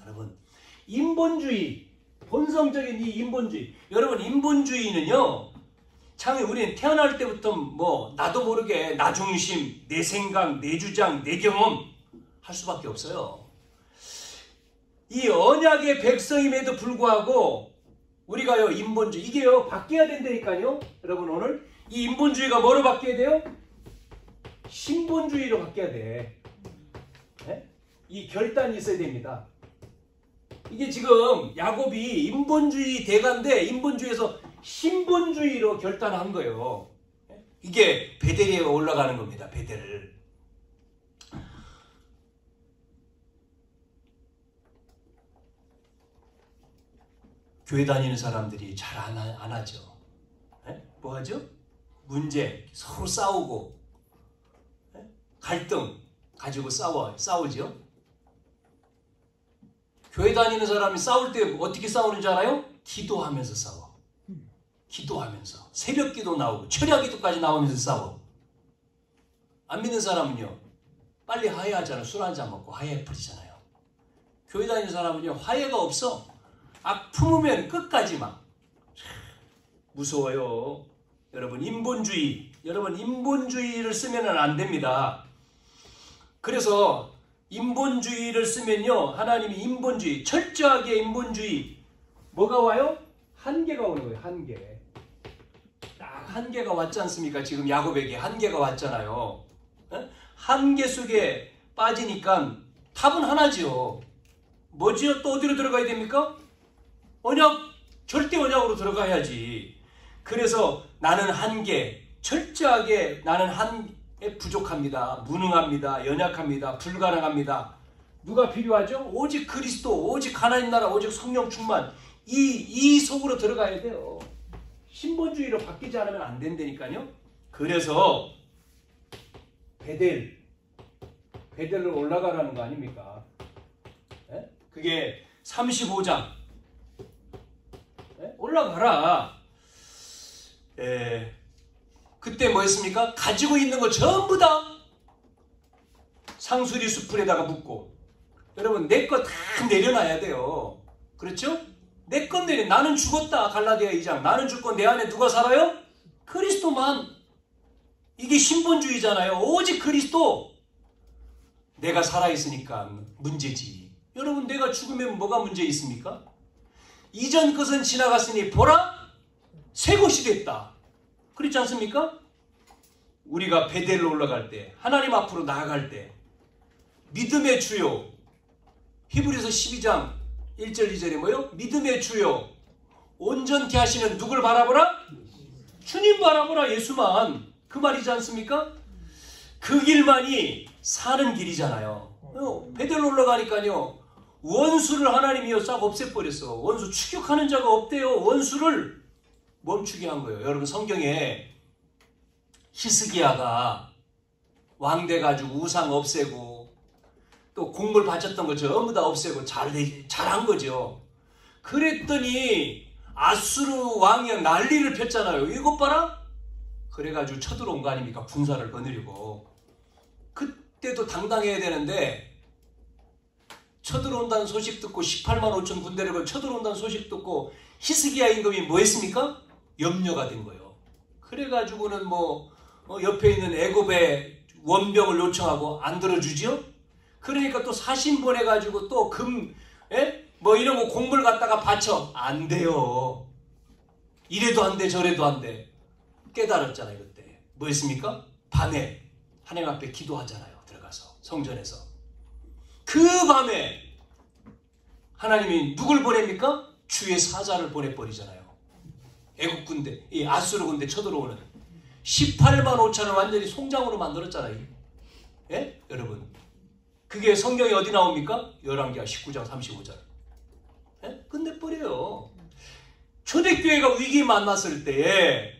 여러분 인본주의 본성적인 이 인본주의 여러분 인본주의는요 참 우리는 태어날 때부터 뭐 나도 모르게 나 중심, 내 생각, 내 주장, 내 경험 할 수밖에 없어요. 이 언약의 백성임에도 불구하고 우리가요 인본주의 이게요 바뀌어야 된다니까요. 여러분 오늘 이 인본주의가 뭐로 바뀌어야 돼요? 신본주의로 바뀌어야 돼. 네? 이 결단이 있어야 됩니다. 이게 지금 야곱이 인본주의 대가인데 인본주의에서 신본주의로 결단한 거예요. 이게 베델에 올라가는 겁니다. 베델. 교회 다니는 사람들이 잘 안 하죠. 네? 뭐 하죠? 문제, 서로 싸우고 네? 갈등 가지고 싸우죠. 교회 다니는 사람이 싸울 때 어떻게 싸우는 줄 알아요? 기도하면서 싸워. 기도하면서. 새벽 기도 나오고 철야 기도까지 나오면서 싸워. 안 믿는 사람은요. 빨리 화해하잖아요. 술 한잔 먹고 화해 풀리잖아요. 교회 다니는 사람은요. 화해가 없어. 품으면 끝까지 막. 무서워요. 여러분 인본주의를 쓰면 안 됩니다. 그래서 인본주의를 쓰면요 하나님이 인본주의 철저하게 인본주의 뭐가 와요? 한계가 오는 거예요. 딱 한계가 왔지 않습니까? 지금 야곱에게 한계가 왔잖아요. 한계 속에 빠지니까 답은 하나지요. 뭐지요? 또 어디로 들어가야 됩니까? 절대 언약으로 들어가야지. 그래서 나는 철저하게 나는 부족합니다. 무능합니다. 연약합니다. 불가능합니다. 누가 필요하죠? 오직 그리스도, 오직 하나님 나라, 오직 성령 충만. 이 속으로 들어가야 돼요. 신본주의로 바뀌지 않으면 안 된다니까요. 그래서 베델로 올라가라는 거 아닙니까? 예? 그게 35장. 예? 올라가라. 그때 뭐 했습니까? 가지고 있는 거 전부 다 상수리 수풀에다가 묻고, 여러분 내 거 다 내려놔야 돼요. 그렇죠? 내 건 내려. 나는 죽었다. 갈라디아 2장. 나는 죽고 내 안에 누가 살아요? 그리스도만. 이게 신본주의잖아요. 오직 그리스도. 내가 살아있으니까 문제지. 여러분 내가 죽으면 뭐가 문제 있습니까? 이전 것은 지나갔으니 보라 새 것이 됐다. 그렇지 않습니까? 우리가 베델로 올라갈 때, 하나님 앞으로 나아갈 때, 믿음의 주요, 히브리서 12장 1절 2절에 뭐요? 믿음의 주요 온전케 하시는 누굴 바라보라? 주님 바라보라. 예수만. 그 말이지 않습니까? 그 길만이 사는 길이잖아요. 베델로 올라가니까요, 원수를 하나님이요 싹 없애버렸어. 원수 추격하는 자가 없대요. 원수를 멈추게 한 거예요. 여러분 성경에 히스기야가 왕 돼가지고 우상 없애고 또 곡물 바쳤던 거 전부 다 없애고 잘한 거죠. 그랬더니 아수르 왕이 난리를 폈잖아요. 이것 봐라. 그래가지고 쳐들어온 거 아닙니까? 군사를 거느리고. 그때도 당당해야 되는데 쳐들어온다는 소식 듣고 18만 5천 군대를 쳐들어온다는 소식 듣고 히스기야 임금이 뭐 했습니까? 염려가 된 거예요. 그래가지고는 뭐 옆에 있는 애굽의 원병을 요청하고 안 들어주지요? 그러니까 또 사신 보내가지고 또 뭐 이런 거 곡물 갖다가 바쳐. 안 돼요. 이래도 안 돼, 저래도 안 돼. 깨달았잖아요, 그때. 뭐 했습니까? 밤에 하나님 앞에 기도하잖아요. 들어가서 성전에서. 그 밤에 하나님이 누굴 보냅니까? 주의 사자를 보내버리잖아요. 애국 군대, 이 아수르 군대 쳐들어오는 18만 5천을 완전히 송장으로 만들었잖아요. 예? 여러분. 그게 성경에 어디 나옵니까? 열왕기하 19장 35절. 예? 끝내버려요. 초대교회가 위기 만났을 때에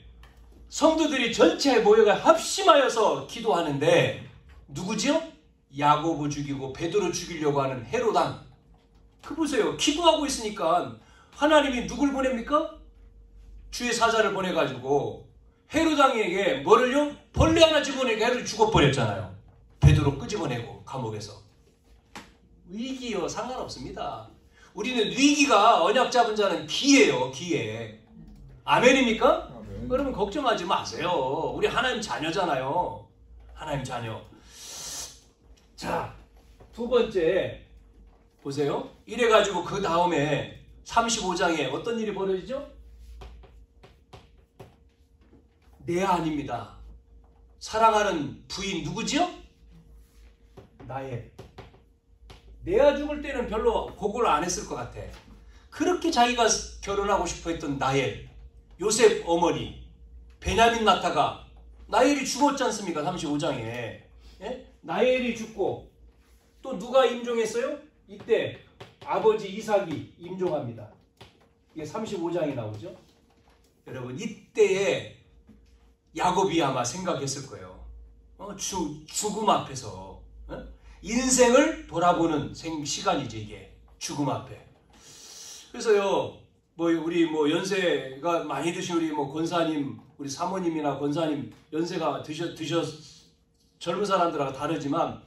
성도들이 전체에 모여가 합심하여서 기도하는데 누구지요? 야고보 죽이고 베드로 죽이려고 하는 헤로당. 그 보세요. 기도하고 있으니까 하나님이 누굴 보냅니까? 주의 사자를 보내가지고 헤로당에게 뭐를요? 벌레 하나 집어내게 헤로를 죽어버렸잖아요. 베드로 끄집어내고 감옥에서. 위기요 상관없습니다. 우리는 위기가 언약 잡은 자는 기회예요. 기회. 아멘입니까? 아멘. 여러분 걱정하지 마세요. 우리 하나님 자녀잖아요. 하나님 자녀. 자, 두 번째 보세요. 이래가지고 그 다음에 35장에 어떤 일이 벌어지죠? 레아 아닙니다. 사랑하는 부인 누구지요? 나엘. 레아 죽을 때는 별로 고고를 안 했을 것 같아. 그렇게 자기가 결혼하고 싶어 했던 나엘, 요셉 어머니, 베냐민 나타가 나엘이 죽었지 않습니까? 35장에. 예? 나엘이 죽고 또 누가 임종했어요? 이때 아버지 이삭이 임종합니다. 이게 35장에 나오죠. 여러분 이때에 야곱이 아마 생각했을 거예요. 죽음 앞에서 인생을 돌아보는 시간이지 이게. 죽음 앞에. 그래서요, 우리 연세가 많이 드신 우리 권사님, 우리 사모님이나 권사님 연세가 젊은 사람들하고 다르지만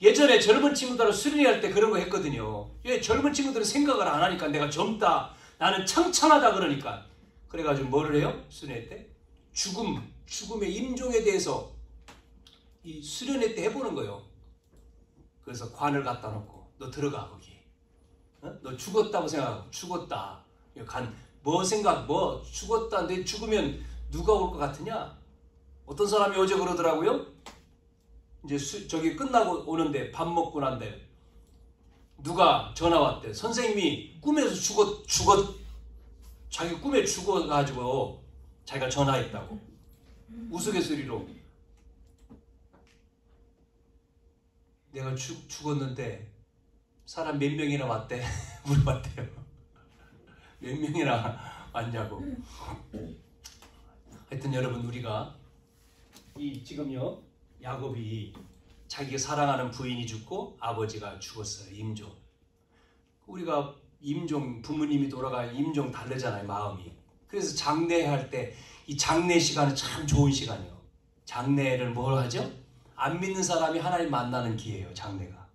예전에 젊은 친구들하고 수련회할 때 그런 거 했거든요. 왜 젊은 친구들은 생각을 안 하니까 내가 젊다, 나는 창창하다 그러니까. 그래가지고 뭐를 해요? 수련회 때? 죽음의 임종에 대해서 이 수련회 때 해보는 거예요. 그래서 관을 갖다 놓고 너 들어가 거기. 너 죽었다고 생각하고 죽었다. 죽었다. 내 죽으면 누가 올 것 같으냐? 어떤 사람이 어제 그러더라고요. 이제 저기 끝나고 오는데 밥 먹고 난데 누가 전화 왔대. 선생님이 꿈에서 자기 꿈에 죽어가지고 자기가 전화했다고. 우스갯소리로 내가 죽었는데 사람 몇 명이나 왔대? 물어봤대요. 몇 명이나 왔냐고. 하여튼 여러분, 우리가 지금요, 야곱이 자기가 사랑하는 부인이 죽고 아버지가 죽었어요. 임종. 우리가 임종, 부모님이 돌아가 임종 다르잖아요, 마음이. 그래서 장례할 때 이 장례 시간은 참 좋은 시간이에요. 장례를 뭘 하죠? 안 믿는 사람이 하나님 만나는 기회예요, 장례가.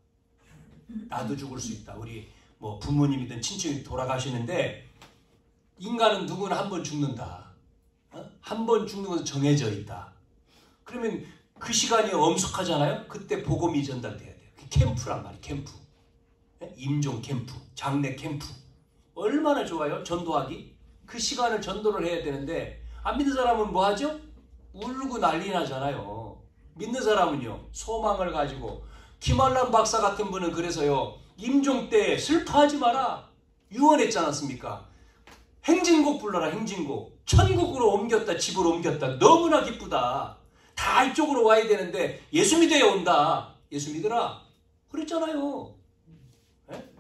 나도 죽을 수 있다. 우리 뭐 부모님이든 친척이 돌아가시는데 인간은 누구나 한 번 죽는다. 한 번 죽는 것은 정해져 있다. 그러면 그 시간이 엄숙하잖아요. 그때 복음이 전달돼야 돼요. 캠프란 말이에요. 캠프. 임종 캠프, 장례 캠프. 얼마나 좋아요, 전도하기. 그 시간을 전도를 해야 되는데 안 믿는 사람은 뭐 하죠? 울고 난리 나잖아요. 믿는 사람은요, 소망을 가지고. 김한란 박사 같은 분은 그래서요, 임종 때 슬퍼하지 마라 유언했지 않았습니까? 행진곡 불러라. 행진곡. 천국으로 옮겼다, 집으로 옮겼다. 너무나 기쁘다. 다 이쪽으로 와야 되는데 예수 믿어야 온다. 예수 믿어라 그랬잖아요. 네?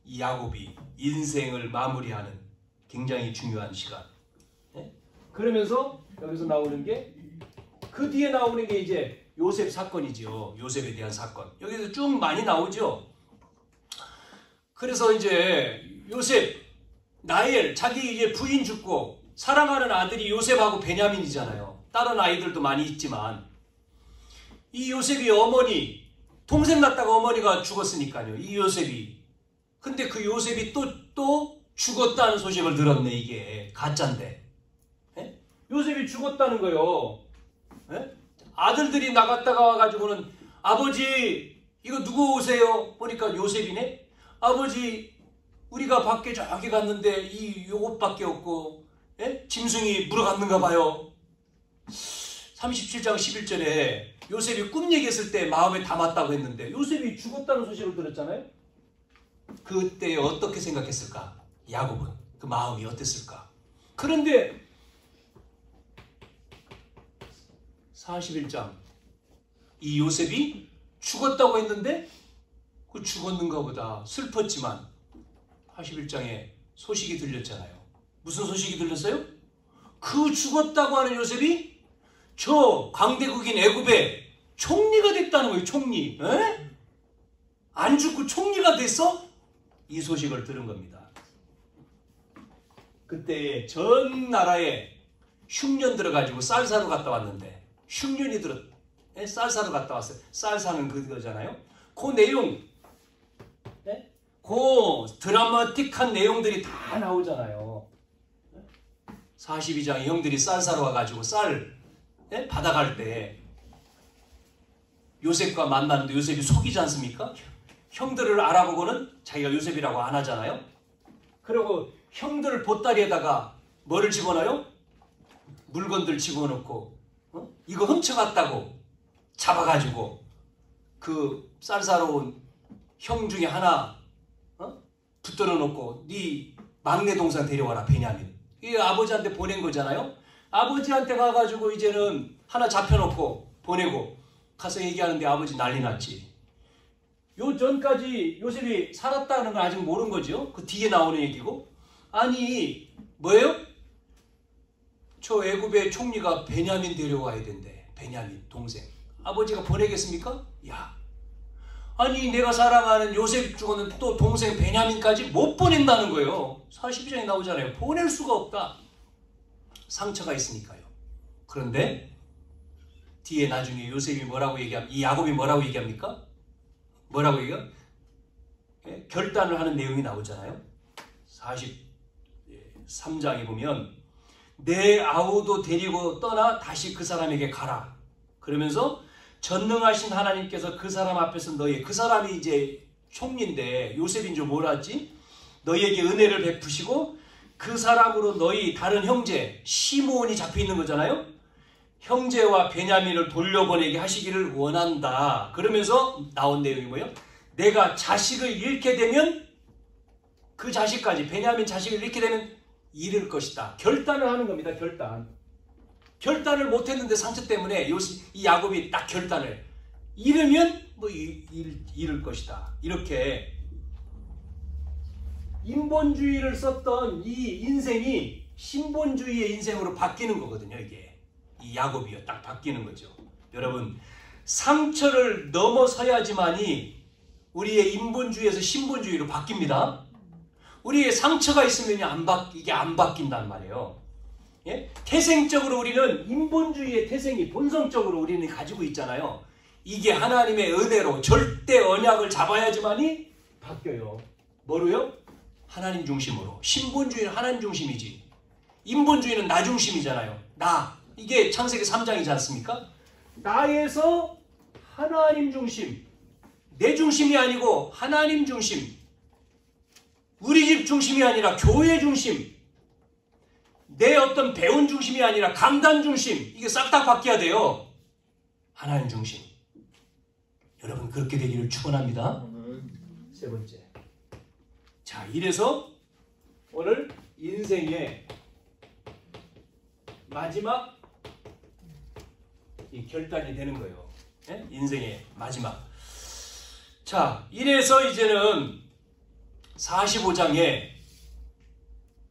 이 야곱이 인생을 마무리하는 굉장히 중요한 시간. 네? 그러면서 여기서 나오는 게, 그 뒤에 나오는 게 이제 요셉 사건이죠. 요셉에 대한 사건. 여기서 쭉 많이 나오죠. 그래서 이제 요셉, 나엘, 자기 이제 부인 죽고 사랑하는 아들이 요셉하고 베냐민이잖아요. 다른 아이들도 많이 있지만 이 요셉이 어머니, 동생 낳다가 어머니가 죽었으니까요. 이 요셉이. 근데 그 요셉이 또 죽었다는 소식을 들었네. 이게 가짜인데. 에? 요셉이 죽었다는 거요. 에? 아들들이 나갔다가 와가지고는 아버지 이거 누구 오세요? 보니까 요셉이네. 아버지 우리가 밖에 저기 갔는데 이 요것밖에 없고, 에? 짐승이 물어갔는가 봐요. 37장 11절에 요셉이 꿈 얘기했을 때 마음에 담았다고 했는데 요셉이 죽었다는 소식을 들었잖아요. 그때 어떻게 생각했을까? 야곱은 그 마음이 어땠을까? 그런데 41장 이 요셉이 죽었다고 했는데 그 죽었는가 보다 슬펐지만 41장에 소식이 들렸잖아요. 무슨 소식이 들렸어요? 그 죽었다고 하는 요셉이 저 강대국인 애굽의 총리가 됐다는 거예요. 총리. 에? 안 죽고 총리가 됐어? 이 소식을 들은 겁니다. 그때 전 나라에 흉년 들어가지고 쌀 사러 갔다 왔는데, 흉년이 쌀 사러 갔다 왔어요. 쌀 사는 그거잖아요. 그 내용, 그 드라마틱한 내용들이 다 나오잖아요. 42장에 형들이 쌀 사러 와가지고 쌀 받아갈 때 요셉과 만나는데 요셉이 속이지 않습니까? 형들을 알아보고는 자기가 요셉이라고 안 하잖아요. 그리고 형들 보따리에다가 뭐를 집어넣어요? 물건들 집어넣고 이거 훔쳐갔다고 잡아가지고 그 쌀 사러 온 형 중에 하나 붙들어 놓고 네 막내 동생 데려와라 베냐민. 이 아버지한테 보낸 거잖아요. 아버지한테 가가지고 이제는 하나 잡혀놓고 보내고 가서 얘기하는데 아버지 난리 났지. 요 전까지 요셉이 살았다는 걸 아직 모르는 거죠. 그 뒤에 나오는 얘기고. 아니 뭐예요? 저 애굽의 총리가 베냐민 데려와야 된대. 베냐민 동생. 아버지가 보내겠습니까? 야, 아니 내가 사랑하는 요셉 죽었는데 또 동생 베냐민까지 못 보낸다는 거예요. 42장에 나오잖아요. 보낼 수가 없다. 상처가 있으니까요. 그런데 뒤에 나중에 요셉이 뭐라고 얘기합니까? 이 야곱이 뭐라고 얘기합니까? 뭐라고 얘기해요? 결단을 하는 내용이 나오잖아요. 43장에 보면 내 아우도 데리고 떠나 다시 그 사람에게 가라. 그러면서 전능하신 하나님께서 그 사람 앞에서 그 사람이 이제 총리인데 요셉인 줄 몰랐지? 너희에게 은혜를 베푸시고 그 사람으로 너희 다른 형제 시므온이 잡혀있는 거잖아요. 형제와 베냐민을 돌려보내게 하시기를 원한다. 그러면서 나온 내용이 뭐예요? 내가 자식을 잃게 되면 그 자식까지 베냐민 자식을 잃게 되면 잃을 것이다. 결단을 하는 겁니다. 결단을 못했는데 상처 때문에 이 야곱이 딱 결단을 잃으면 뭐 잃을 것이다. 이렇게 인본주의를 썼던 이 인생이 신본주의의 인생으로 바뀌는 거거든요. 이게 이 야곱이요, 딱 바뀌는 거죠. 여러분, 상처를 넘어서야지만이 우리의 인본주의에서 신본주의로 바뀝니다. 우리의 상처가 있으면 이게 안 바뀐단 말이에요. 예? 태생적으로 우리는 인본주의의 태생이 본성적으로 우리는 가지고 있잖아요. 이게 하나님의 은혜로 절대 언약을 잡아야지만이 바뀌어요. 뭐로요? 하나님 중심으로. 신본주의는 하나님 중심이지. 인본주의는 나 중심이잖아요. 나. 이게 창세기 3장이지 않습니까? 나에서 하나님 중심. 내 중심이 아니고 하나님 중심. 우리 집 중심이 아니라 교회 중심. 내 어떤 배운 중심이 아니라 강단 중심. 이게 싹 다 바뀌어야 돼요. 하나님 중심. 여러분 그렇게 되기를 축원합니다. 세 번째. 자, 이래서 오늘 인생의 마지막 이 결단이 되는 거예요. 예? 인생의 마지막. 자, 이래서 이제는 45장에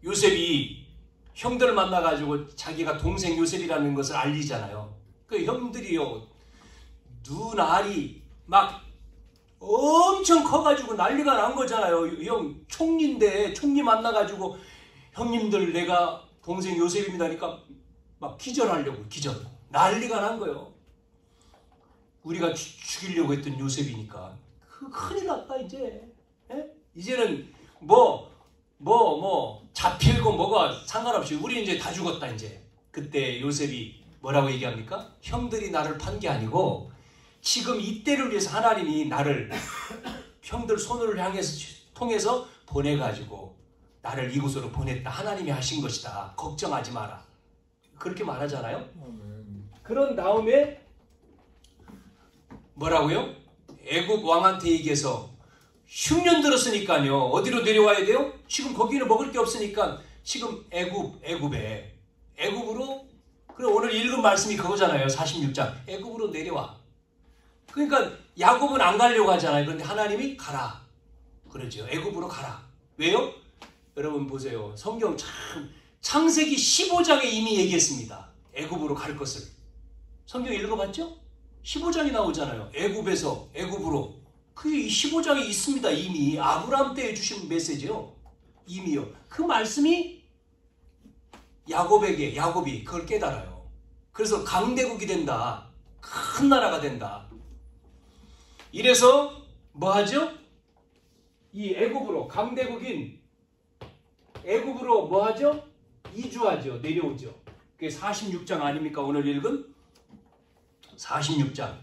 요셉이 형들을 만나가지고 자기가 동생 요셉이라는 것을 알리잖아요. 그 형들이요, 눈알이 막 엄청 커가지고 난리가 난 거잖아요. 형 총리인데 총리 만나가지고 형님들 내가 동생 요셉입니다 하니까 막 기절하려고 난리가 난 거예요. 우리가 죽이려고 했던 요셉이니까 큰일 났다 이제. 에? 이제는 잡힐고 뭐가 상관없이 우리 이제 다 죽었다 이제. 그때 요셉이 뭐라고 얘기합니까? 형들이 나를 판 게 아니고 지금 이때를 위해서 하나님이 나를 형들 손을 통해서 보내가지고 나를 이곳으로 보냈다. 하나님이 하신 것이다. 걱정하지 마라. 그렇게 말하잖아요. 그런 다음에 뭐라고요? 애굽 왕한테 얘기해서 흉년 들었으니까요. 어디로 내려와야 돼요? 지금 거기는 먹을 게 없으니까 지금 애굽으로. 그럼 오늘 읽은 말씀이 그거잖아요. 46장. 애굽으로 내려와. 그러니까 야곱은 안 가려고 하잖아요. 그런데 하나님이 가라. 그러죠. 애굽으로 가라. 왜요? 여러분 보세요. 성경 창세기 15장에 이미 얘기했습니다. 애굽으로 갈 것을. 성경 읽어봤죠? 15장이 나오잖아요. 애굽으로. 그게 15장에 있습니다. 이미 아브라함 때 주신 메시지요. 이미요. 그 말씀이 야곱이 그걸 깨달아요. 그래서 강대국이 된다. 큰 나라가 된다. 이래서 뭐 하죠? 이 애굽으로 강대국인 애굽으로 뭐 하죠? 이주하죠. 내려오죠. 그게 46장 아닙니까? 오늘 읽은 46장.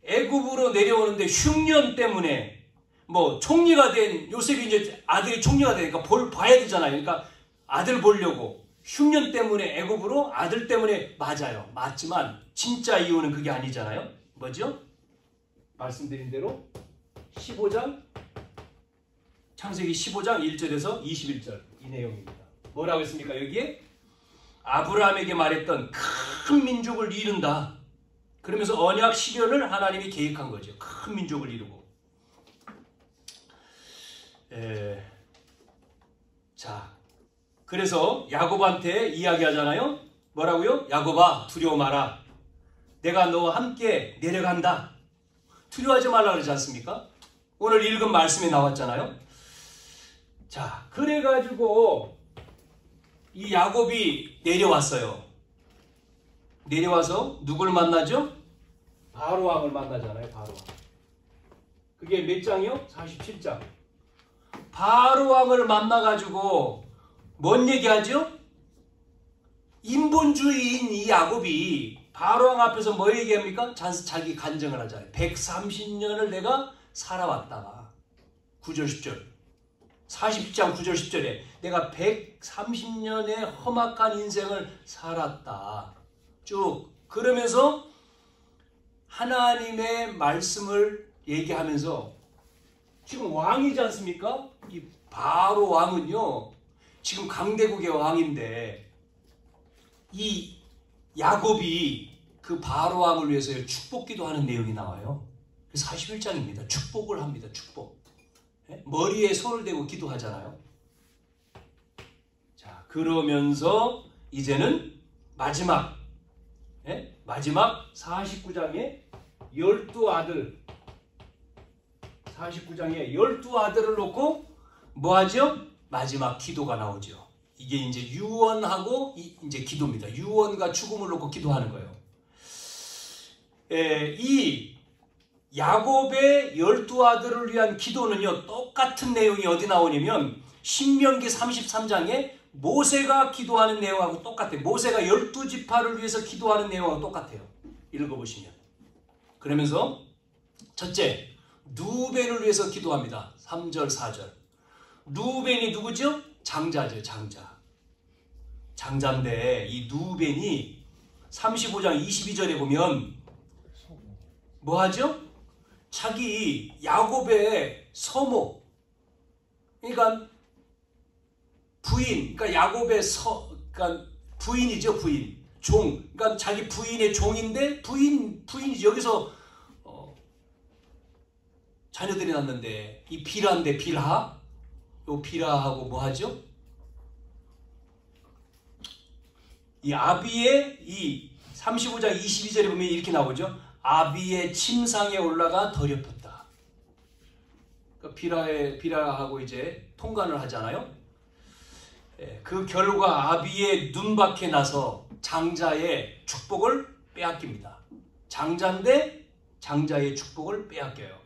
애굽으로 내려오는데 흉년 때문에 뭐 총리가 된 요셉이 이제 아들이 총리가 되니까 봐야 되잖아요. 그러니까 아들 보려고 흉년 때문에 애굽으로 아들 때문에 맞지만 진짜 이유는 그게 아니잖아요. 뭐죠? 말씀드린 대로 15장 창세기 15장 1절에서 21절 이 내용입니다. 뭐라고 했습니까? 여기에 아브라함에게 말했던 큰 민족을 이룬다. 그러면서 언약 실현을 하나님이 계획한 거죠. 큰 민족을 이루고. 자, 그래서 야곱한테 이야기하잖아요. 뭐라고요? 야곱아, 두려워 마라. 내가 너와 함께 내려간다. 두려워하지 말라 그러지 않습니까? 오늘 읽은 말씀에 나왔잖아요. 자, 그래가지고 이 야곱이 내려왔어요. 내려와서 누굴 만나죠? 바로왕을 만나잖아요. 바로왕. 그게 몇 장이요? 47장. 바로왕을 만나가지고 뭔 얘기하죠? 인본주의인 이 야곱이 바로왕 앞에서 뭐 얘기합니까? 자기 간증을 하잖아요. 130년을 내가 살아왔다. 9절 10절. 40장 9절 10절에 내가 130년의 험악한 인생을 살았다. 쭉 그러면서 하나님의 말씀을 얘기하면서 지금 왕이지 않습니까? 이 바로 왕은요. 지금 강대국의 왕인데 이 야곱이 그 바로 왕을 위해서 축복 기도하는 내용이 나와요. 41장입니다. 축복을 합니다. 축복. 머리에 손을 대고 기도하잖아요. 자, 그러면서 이제는 마지막 49장에 12아들 49장에 12아들을 놓고 뭐하죠? 마지막 기도가 나오죠. 이게 이제 유언하고 이제 기도입니다. 유언과 죽음을 놓고 기도하는 거예요. 이 야곱의 12아들을 위한 기도는요, 똑같은 내용이 어디 나오냐면 신명기 33장에 모세가 기도하는 내용하고 똑같아요. 모세가 12지파를 위해서 기도하는 내용하고 똑같아요. 읽어보시면. 그러면서 첫째, 루벤을 위해서 기도합니다. 3절, 4절. 루벤이 누구죠? 장자죠, 장자. 장자인데 이 루벤이 35장 22절에 보면 뭐하죠? 자기 야곱의 서모, 그러니까 부인, 그러니까 야곱의 그러니까 부인이죠, 부인, 종, 그러니까 자기 부인의 종인데 부인이지. 여기서 자녀들이 낳는데 이 빌하인데 빌하, 요 빌하하고 뭐하죠? 이 아비의 이 35장 22절에 보면 이렇게 나오죠. 아비의 침상에 올라가 더럽혔다. 그러니까 빌하하고 이제 통관을 하잖아요. 그 결과 아비의 눈밖에 나서 장자의 축복을 빼앗깁니다. 장자인데 장자의 축복을 빼앗겨요.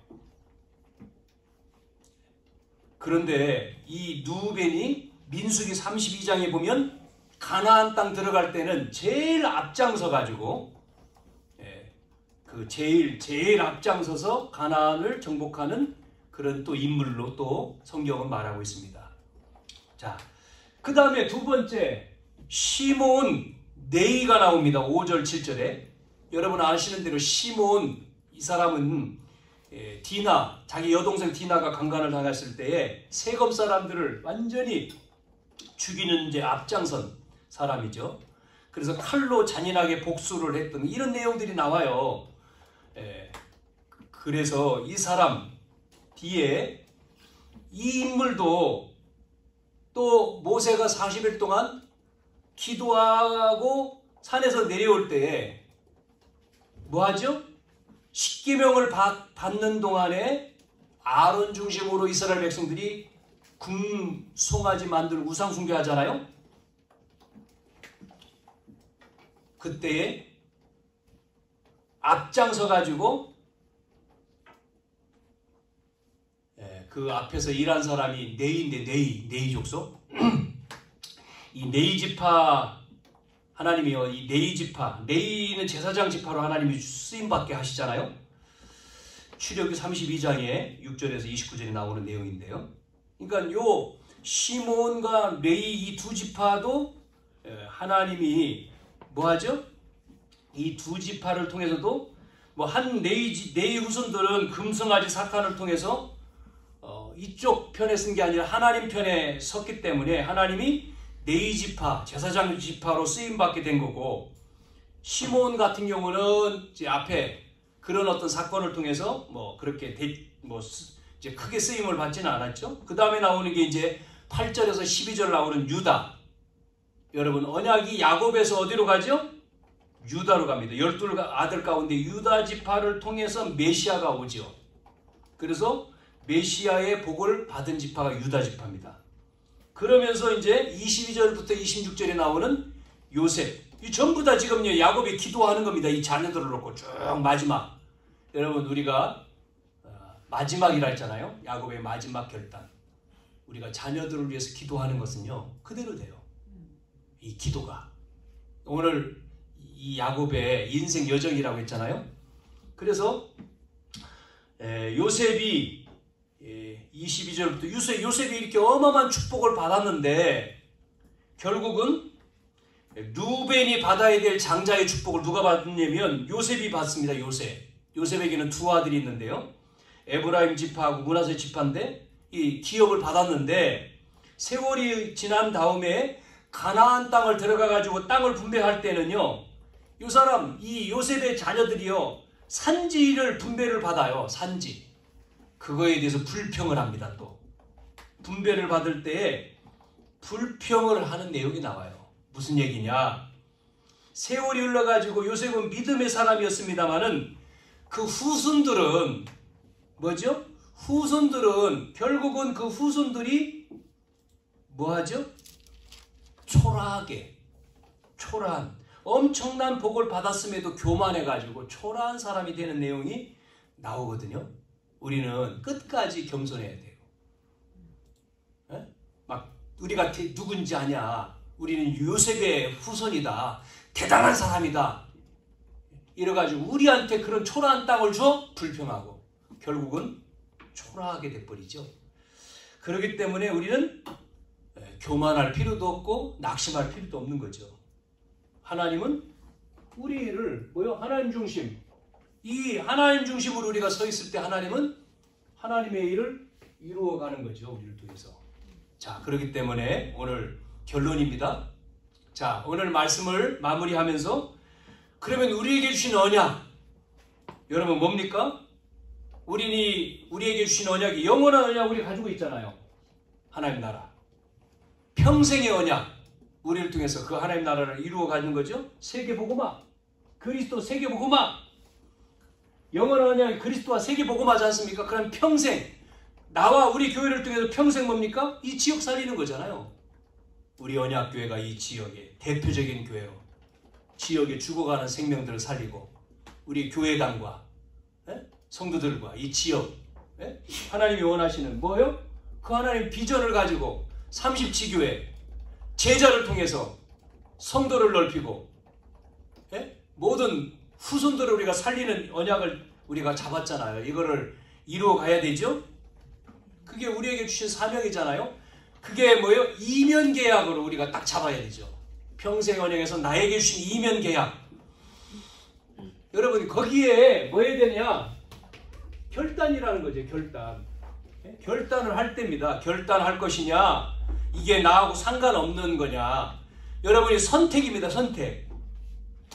그런데 이 누벤이 민수기 32장에 보면 가나안 땅 들어갈 때는 제일 앞장서 가지고 제일 앞장서서 가나안을 정복하는 그런 또 인물로 또 성경은 말하고 있습니다. 자, 그 다음에 두 번째 시몬 네이가 나옵니다. 5절 7절에 여러분 아시는 대로 시몬 이 사람은 디나, 자기 여동생 디나가 강간을 당했을 때에 세검 사람들을 완전히 죽이는 이제 앞장선 사람이죠. 그래서 칼로 잔인하게 복수를 했던 이런 내용들이 나와요. 그래서 이 사람 뒤에 이 인물도 또 모세가 40일 동안 기도하고 산에서 내려올 때에 뭐하죠? 십계명을 받는 동안에 아론 중심으로 이스라엘 백성들이 금송아지 만들고 우상 숭배하잖아요. 그때에 앞장서 가지고 그 앞에서 일한 사람이 네이인데 네이 족속. 이 네이 지파 하나님이요, 이 네이 지파, 네이는 제사장 지파로 하나님이 쓰임받게 하시잖아요. 출애굽기 32장에 6절에서 29절에 나오는 내용인데요. 그러니까 요 시몬과 네이 이 두 지파도 하나님이 뭐하죠? 이 두 지파를 통해서도 뭐 한 네이 후손들은 금송아지 사건을 통해서 이쪽 편에 쓴 게 아니라 하나님 편에 섰기 때문에 하나님이 네이 지파, 제사장 지파로 쓰임받게 된 거고, 시몬 같은 경우는 이제 앞에 그런 어떤 사건을 통해서 뭐 그렇게 이제 크게 쓰임을 받지는 않았죠. 그 다음에 나오는 게 이제 8절에서 12절 나오는 유다. 여러분 언약이 야곱에서 어디로 가죠? 유다로 갑니다. 12아들 가운데 유다 지파를 통해서 메시아가 오죠. 그래서 메시아의 복을 받은 지파가 유다 지파입니다. 그러면서 이제 22절부터 26절에 나오는 요셉. 이 전부 다 지금요 야곱이 기도하는 겁니다. 이 자녀들을 놓고 쭉 마지막. 여러분 우리가 마지막이라 했잖아요. 야곱의 마지막 결단. 우리가 자녀들을 위해서 기도하는 것은요 그대로 돼요. 이 기도가. 오늘 이 야곱의 인생 여정이라고 했잖아요. 그래서 요셉이 22절부터 요셉이 이렇게 어마어마한 축복을 받았는데 결국은 루벤이 받아야 될 장자의 축복을 누가 받았냐면 요셉이 받습니다. 요셉에게는 두 아들이 있는데요. 에브라임 지파하고 므낫세 지파인데 이 기업을 받았는데 세월이 지난 다음에 가나안 땅을 들어가 가지고 땅을 분배할 때는요. 이 사람 이 요셉의 자녀들이요 산지를 분배를 받아요. 산지. 그거에 대해서 불평을 합니다. 또 분배를 받을 때에 불평을 하는 내용이 나와요. 무슨 얘기냐? 세월이 흘러가지고 요셉은 믿음의 사람이었습니다마는 그 후손들은 뭐죠? 후손들은 결국은 그 후손들이 뭐하죠? 초라한 엄청난 복을 받았음에도 교만해가지고 초라한 사람이 되는 내용이 나오거든요. 우리는 끝까지 겸손해야 돼요. 에? 막 우리가 누군지 아냐? 우리는 요셉의 후손이다. 대단한 사람이다. 이래가지고 우리한테 그런 초라한 땅을 줘? 불평하고 결국은 초라하게 돼버리죠. 그렇기 때문에 우리는 교만할 필요도 없고 낙심할 필요도 없는 거죠. 하나님은 우리를 하나님 중심, 이 하나님 중심으로 우리가 서 있을 때 하나님은 하나님의 일을 이루어가는 거죠. 우리를 통해서. 자, 그렇기 때문에 오늘 결론입니다. 자, 오늘 말씀을 마무리하면서 그러면 우리에게 주신 언약, 여러분 뭡니까? 우리에게 주신 언약이 영원한 언약 우리 가지고 있잖아요. 하나님 나라. 평생의 언약. 우리를 통해서 그 하나님 나라를 이루어가는 거죠. 세계복음화. 그리스도 세계복음화. 영원한 언약이 그리스도와 세계복음화지 않습니까? 그럼 평생 나와 우리 교회를 통해서 평생 뭡니까? 이 지역 살리는 거잖아요. 우리 언약교회가 이 지역의 대표적인 교회로 지역에 죽어가는 생명들을 살리고 우리 교회당과 성도들과 이 지역 하나님이 원하시는 뭐예요? 그 하나님 비전을 가지고 30지교회 제자를 통해서 성도를 넓히고 모든 후손들을 우리가 살리는 언약을 우리가 잡았잖아요. 이거를 이루어 가야 되죠. 그게 우리에게 주신 사명이잖아요. 그게 뭐예요? 이면계약으로 우리가 딱 잡아야 되죠. 평생 언약에서 나에게 주신 이면계약. 여러분 거기에 뭐 해야 되냐? 결단이라는 거죠. 결단. 결단을 할 때입니다. 결단할 것이냐? 이게 나하고 상관없는 거냐? 여러분이 선택입니다. 선택.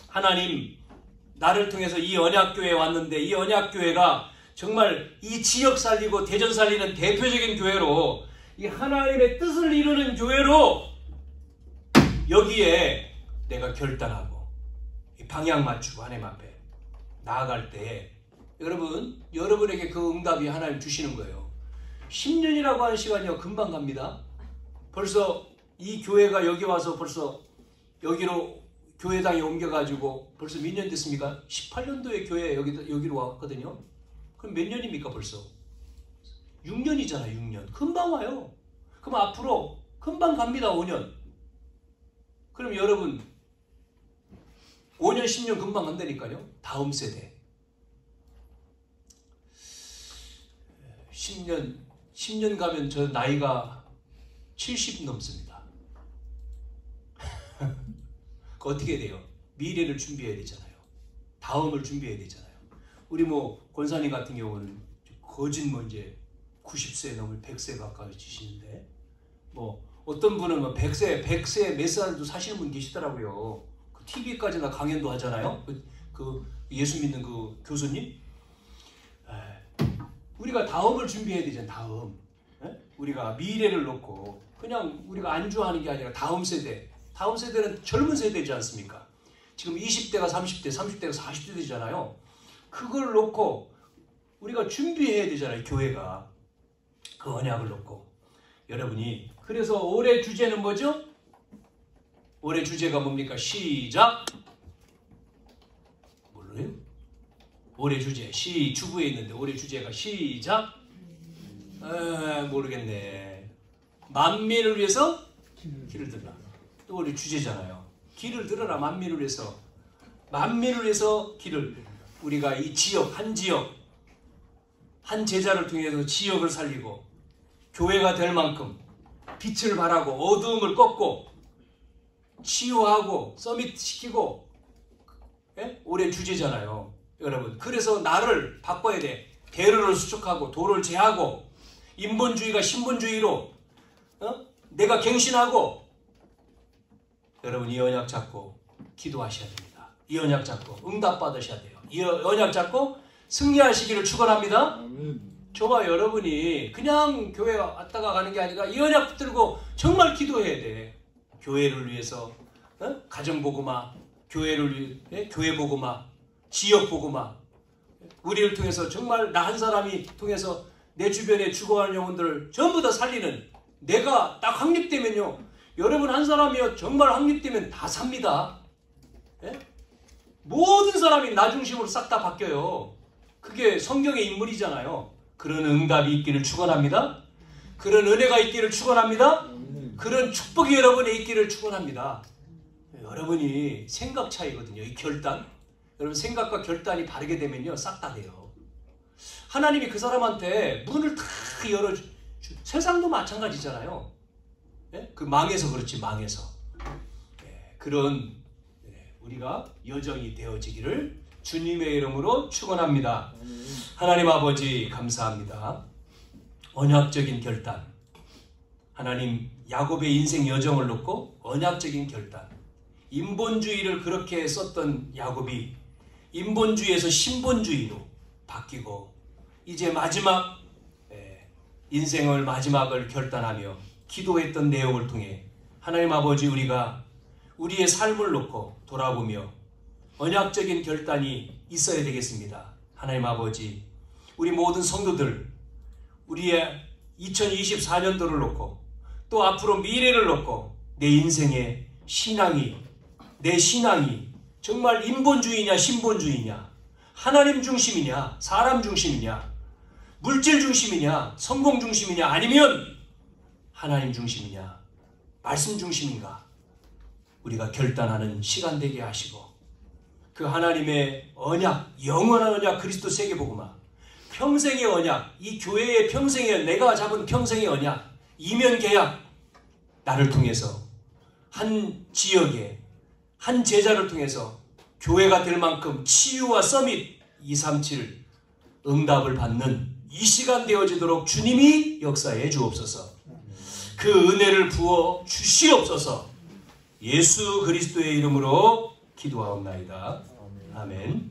하나님 나를 통해서 이 언약교회에 왔는데 이 언약교회가 정말 이 지역 살리고 대전 살리는 대표적인 교회로 이 하나님의 뜻을 이루는 교회로 여기에 내가 결단하고 방향 맞추고 하나님 앞에 나아갈 때 여러분에게 그 응답이 하나님 주시는 거예요. 10년이라고 하는 시간이요 금방 갑니다. 벌써 이 교회가 여기 와서 벌써 여기로 교회당에 옮겨가지고 벌써 몇 년 됐습니까? 18년도에 교회 여기로 왔거든요. 그럼 몇 년입니까 벌써? 6년이잖아요. 6년. 금방 와요. 그럼 앞으로 금방 갑니다. 5년. 그럼 여러분 5년 10년 금방 간다니까요. 다음 세대 10년 가면 저 나이가 70 넘습니다. 어떻게 돼요? 미래를 준비해야 되잖아요. 다음을 준비해야 되잖아요. 우리 권사님 같은 경우는 거진 이제 90세 넘을 100세 가까이 지시는데 어떤 분은 100세 몇 살도 사시는 분 계시더라고요. 그 TV까지나 강연도 하잖아요. 그 예수 믿는 그 교수님. 우리가 다음을 준비해야 되잖아요. 다음. 우리가 미래를 놓고 그냥 우리가 안주하는 게 아니라 다음 세대. 다음 세대는 젊은 세대지 않습니까? 지금 20대가 30대, 30대가 40대 되잖아요. 그걸 놓고 우리가 준비해야 되잖아요. 교회가. 그 언약을 놓고. 여러분이 그래서 올해 주제는 뭐죠? 올해 주제가 뭡니까? 시작! 몰라요? 올해 주제. 주부에 있는데 올해 주제가 시작! 모르겠네. 만민을 위해서 길을 들라. 또 우리 주제잖아요. 길을 들어라. 만민을 위해서. 만민을 위해서 길을. 우리가 이 지역, 한 제자를 통해서 지역을 살리고 교회가 될 만큼 빛을 발하고 어두움을 꺾고 치유하고 서밋시키고 올해 주제잖아요. 여러분. 그래서 나를 바꿔야 돼. 대로를 수축하고 도를 제하고 인본주의가 신본주의로 내가 갱신하고 여러분 이 언약 잡고 기도하셔야 됩니다. 이 언약 잡고 응답 받으셔야 돼요. 이 언약 잡고 승리하시기를 축원합니다. 저와 여러분이 그냥 교회 왔다가 가는 게 아니라 이 언약 붙들고 정말 기도해야 돼. 교회를 위해서, 가정 복음화, 교회를 위해 교회 복음화, 지역 복음화, 우리를 통해서 정말 나 한 사람이 통해서 내 주변에 죽어가는 영혼들을 전부 다 살리는, 내가 딱 확립되면요, 여러분 한 사람이요 정말 확립되면 다 삽니다. 예? 모든 사람이 나 중심으로 싹 다 바뀌어요. 그게 성경의 인물이잖아요. 그런 응답이 있기를 축원합니다. 그런 은혜가 있기를 축원합니다. 그런 축복이 여러분에 있기를 축원합니다. 여러분이 생각 차이거든요. 이 결단. 여러분 생각과 결단이 다르게 되면요 싹 다 돼요. 하나님이 그 사람한테 문을 다 열어주. 세상도 마찬가지잖아요. 예? 그 망해서 그렇지, 망해서. 예, 그런 우리가 여정이 되어지기를 주님의 이름으로 축원합니다. 하나님 아버지 감사합니다. 언약적인 결단. 하나님 야곱의 인생 여정을 놓고 언약적인 결단. 인본주의를 그렇게 썼던 야곱이 인본주의에서 신본주의로 바뀌고 이제 마지막 인생을 마지막을 결단하며 기도했던 내용을 통해 하나님 아버지 우리가 우리의 삶을 놓고 돌아보며 언약적인 결단이 있어야 되겠습니다. 하나님 아버지 우리 모든 성도들 우리의 2024년도를 놓고 또 앞으로 미래를 놓고 내 인생의 신앙이 내 신앙이 정말 인본주의냐 신본주의냐 하나님 중심이냐 사람 중심이냐 물질 중심이냐 성공 중심이냐 아니면 하나님 중심이냐 말씀 중심인가 우리가 결단하는 시간 되게 하시고 그 하나님의 언약 영원한 언약 그리스도 세계복음화 평생의 언약 이 교회의 평생의 내가 잡은 평생의 언약 이면 계약 나를 통해서 한 지역에 한 제자를 통해서 교회가 될 만큼 치유와 서밋 237 응답을 받는 이 시간 되어지도록 주님이 역사해 주옵소서. 그 은혜를 부어 주시옵소서. 예수 그리스도의 이름으로 기도하옵나이다. 아멘.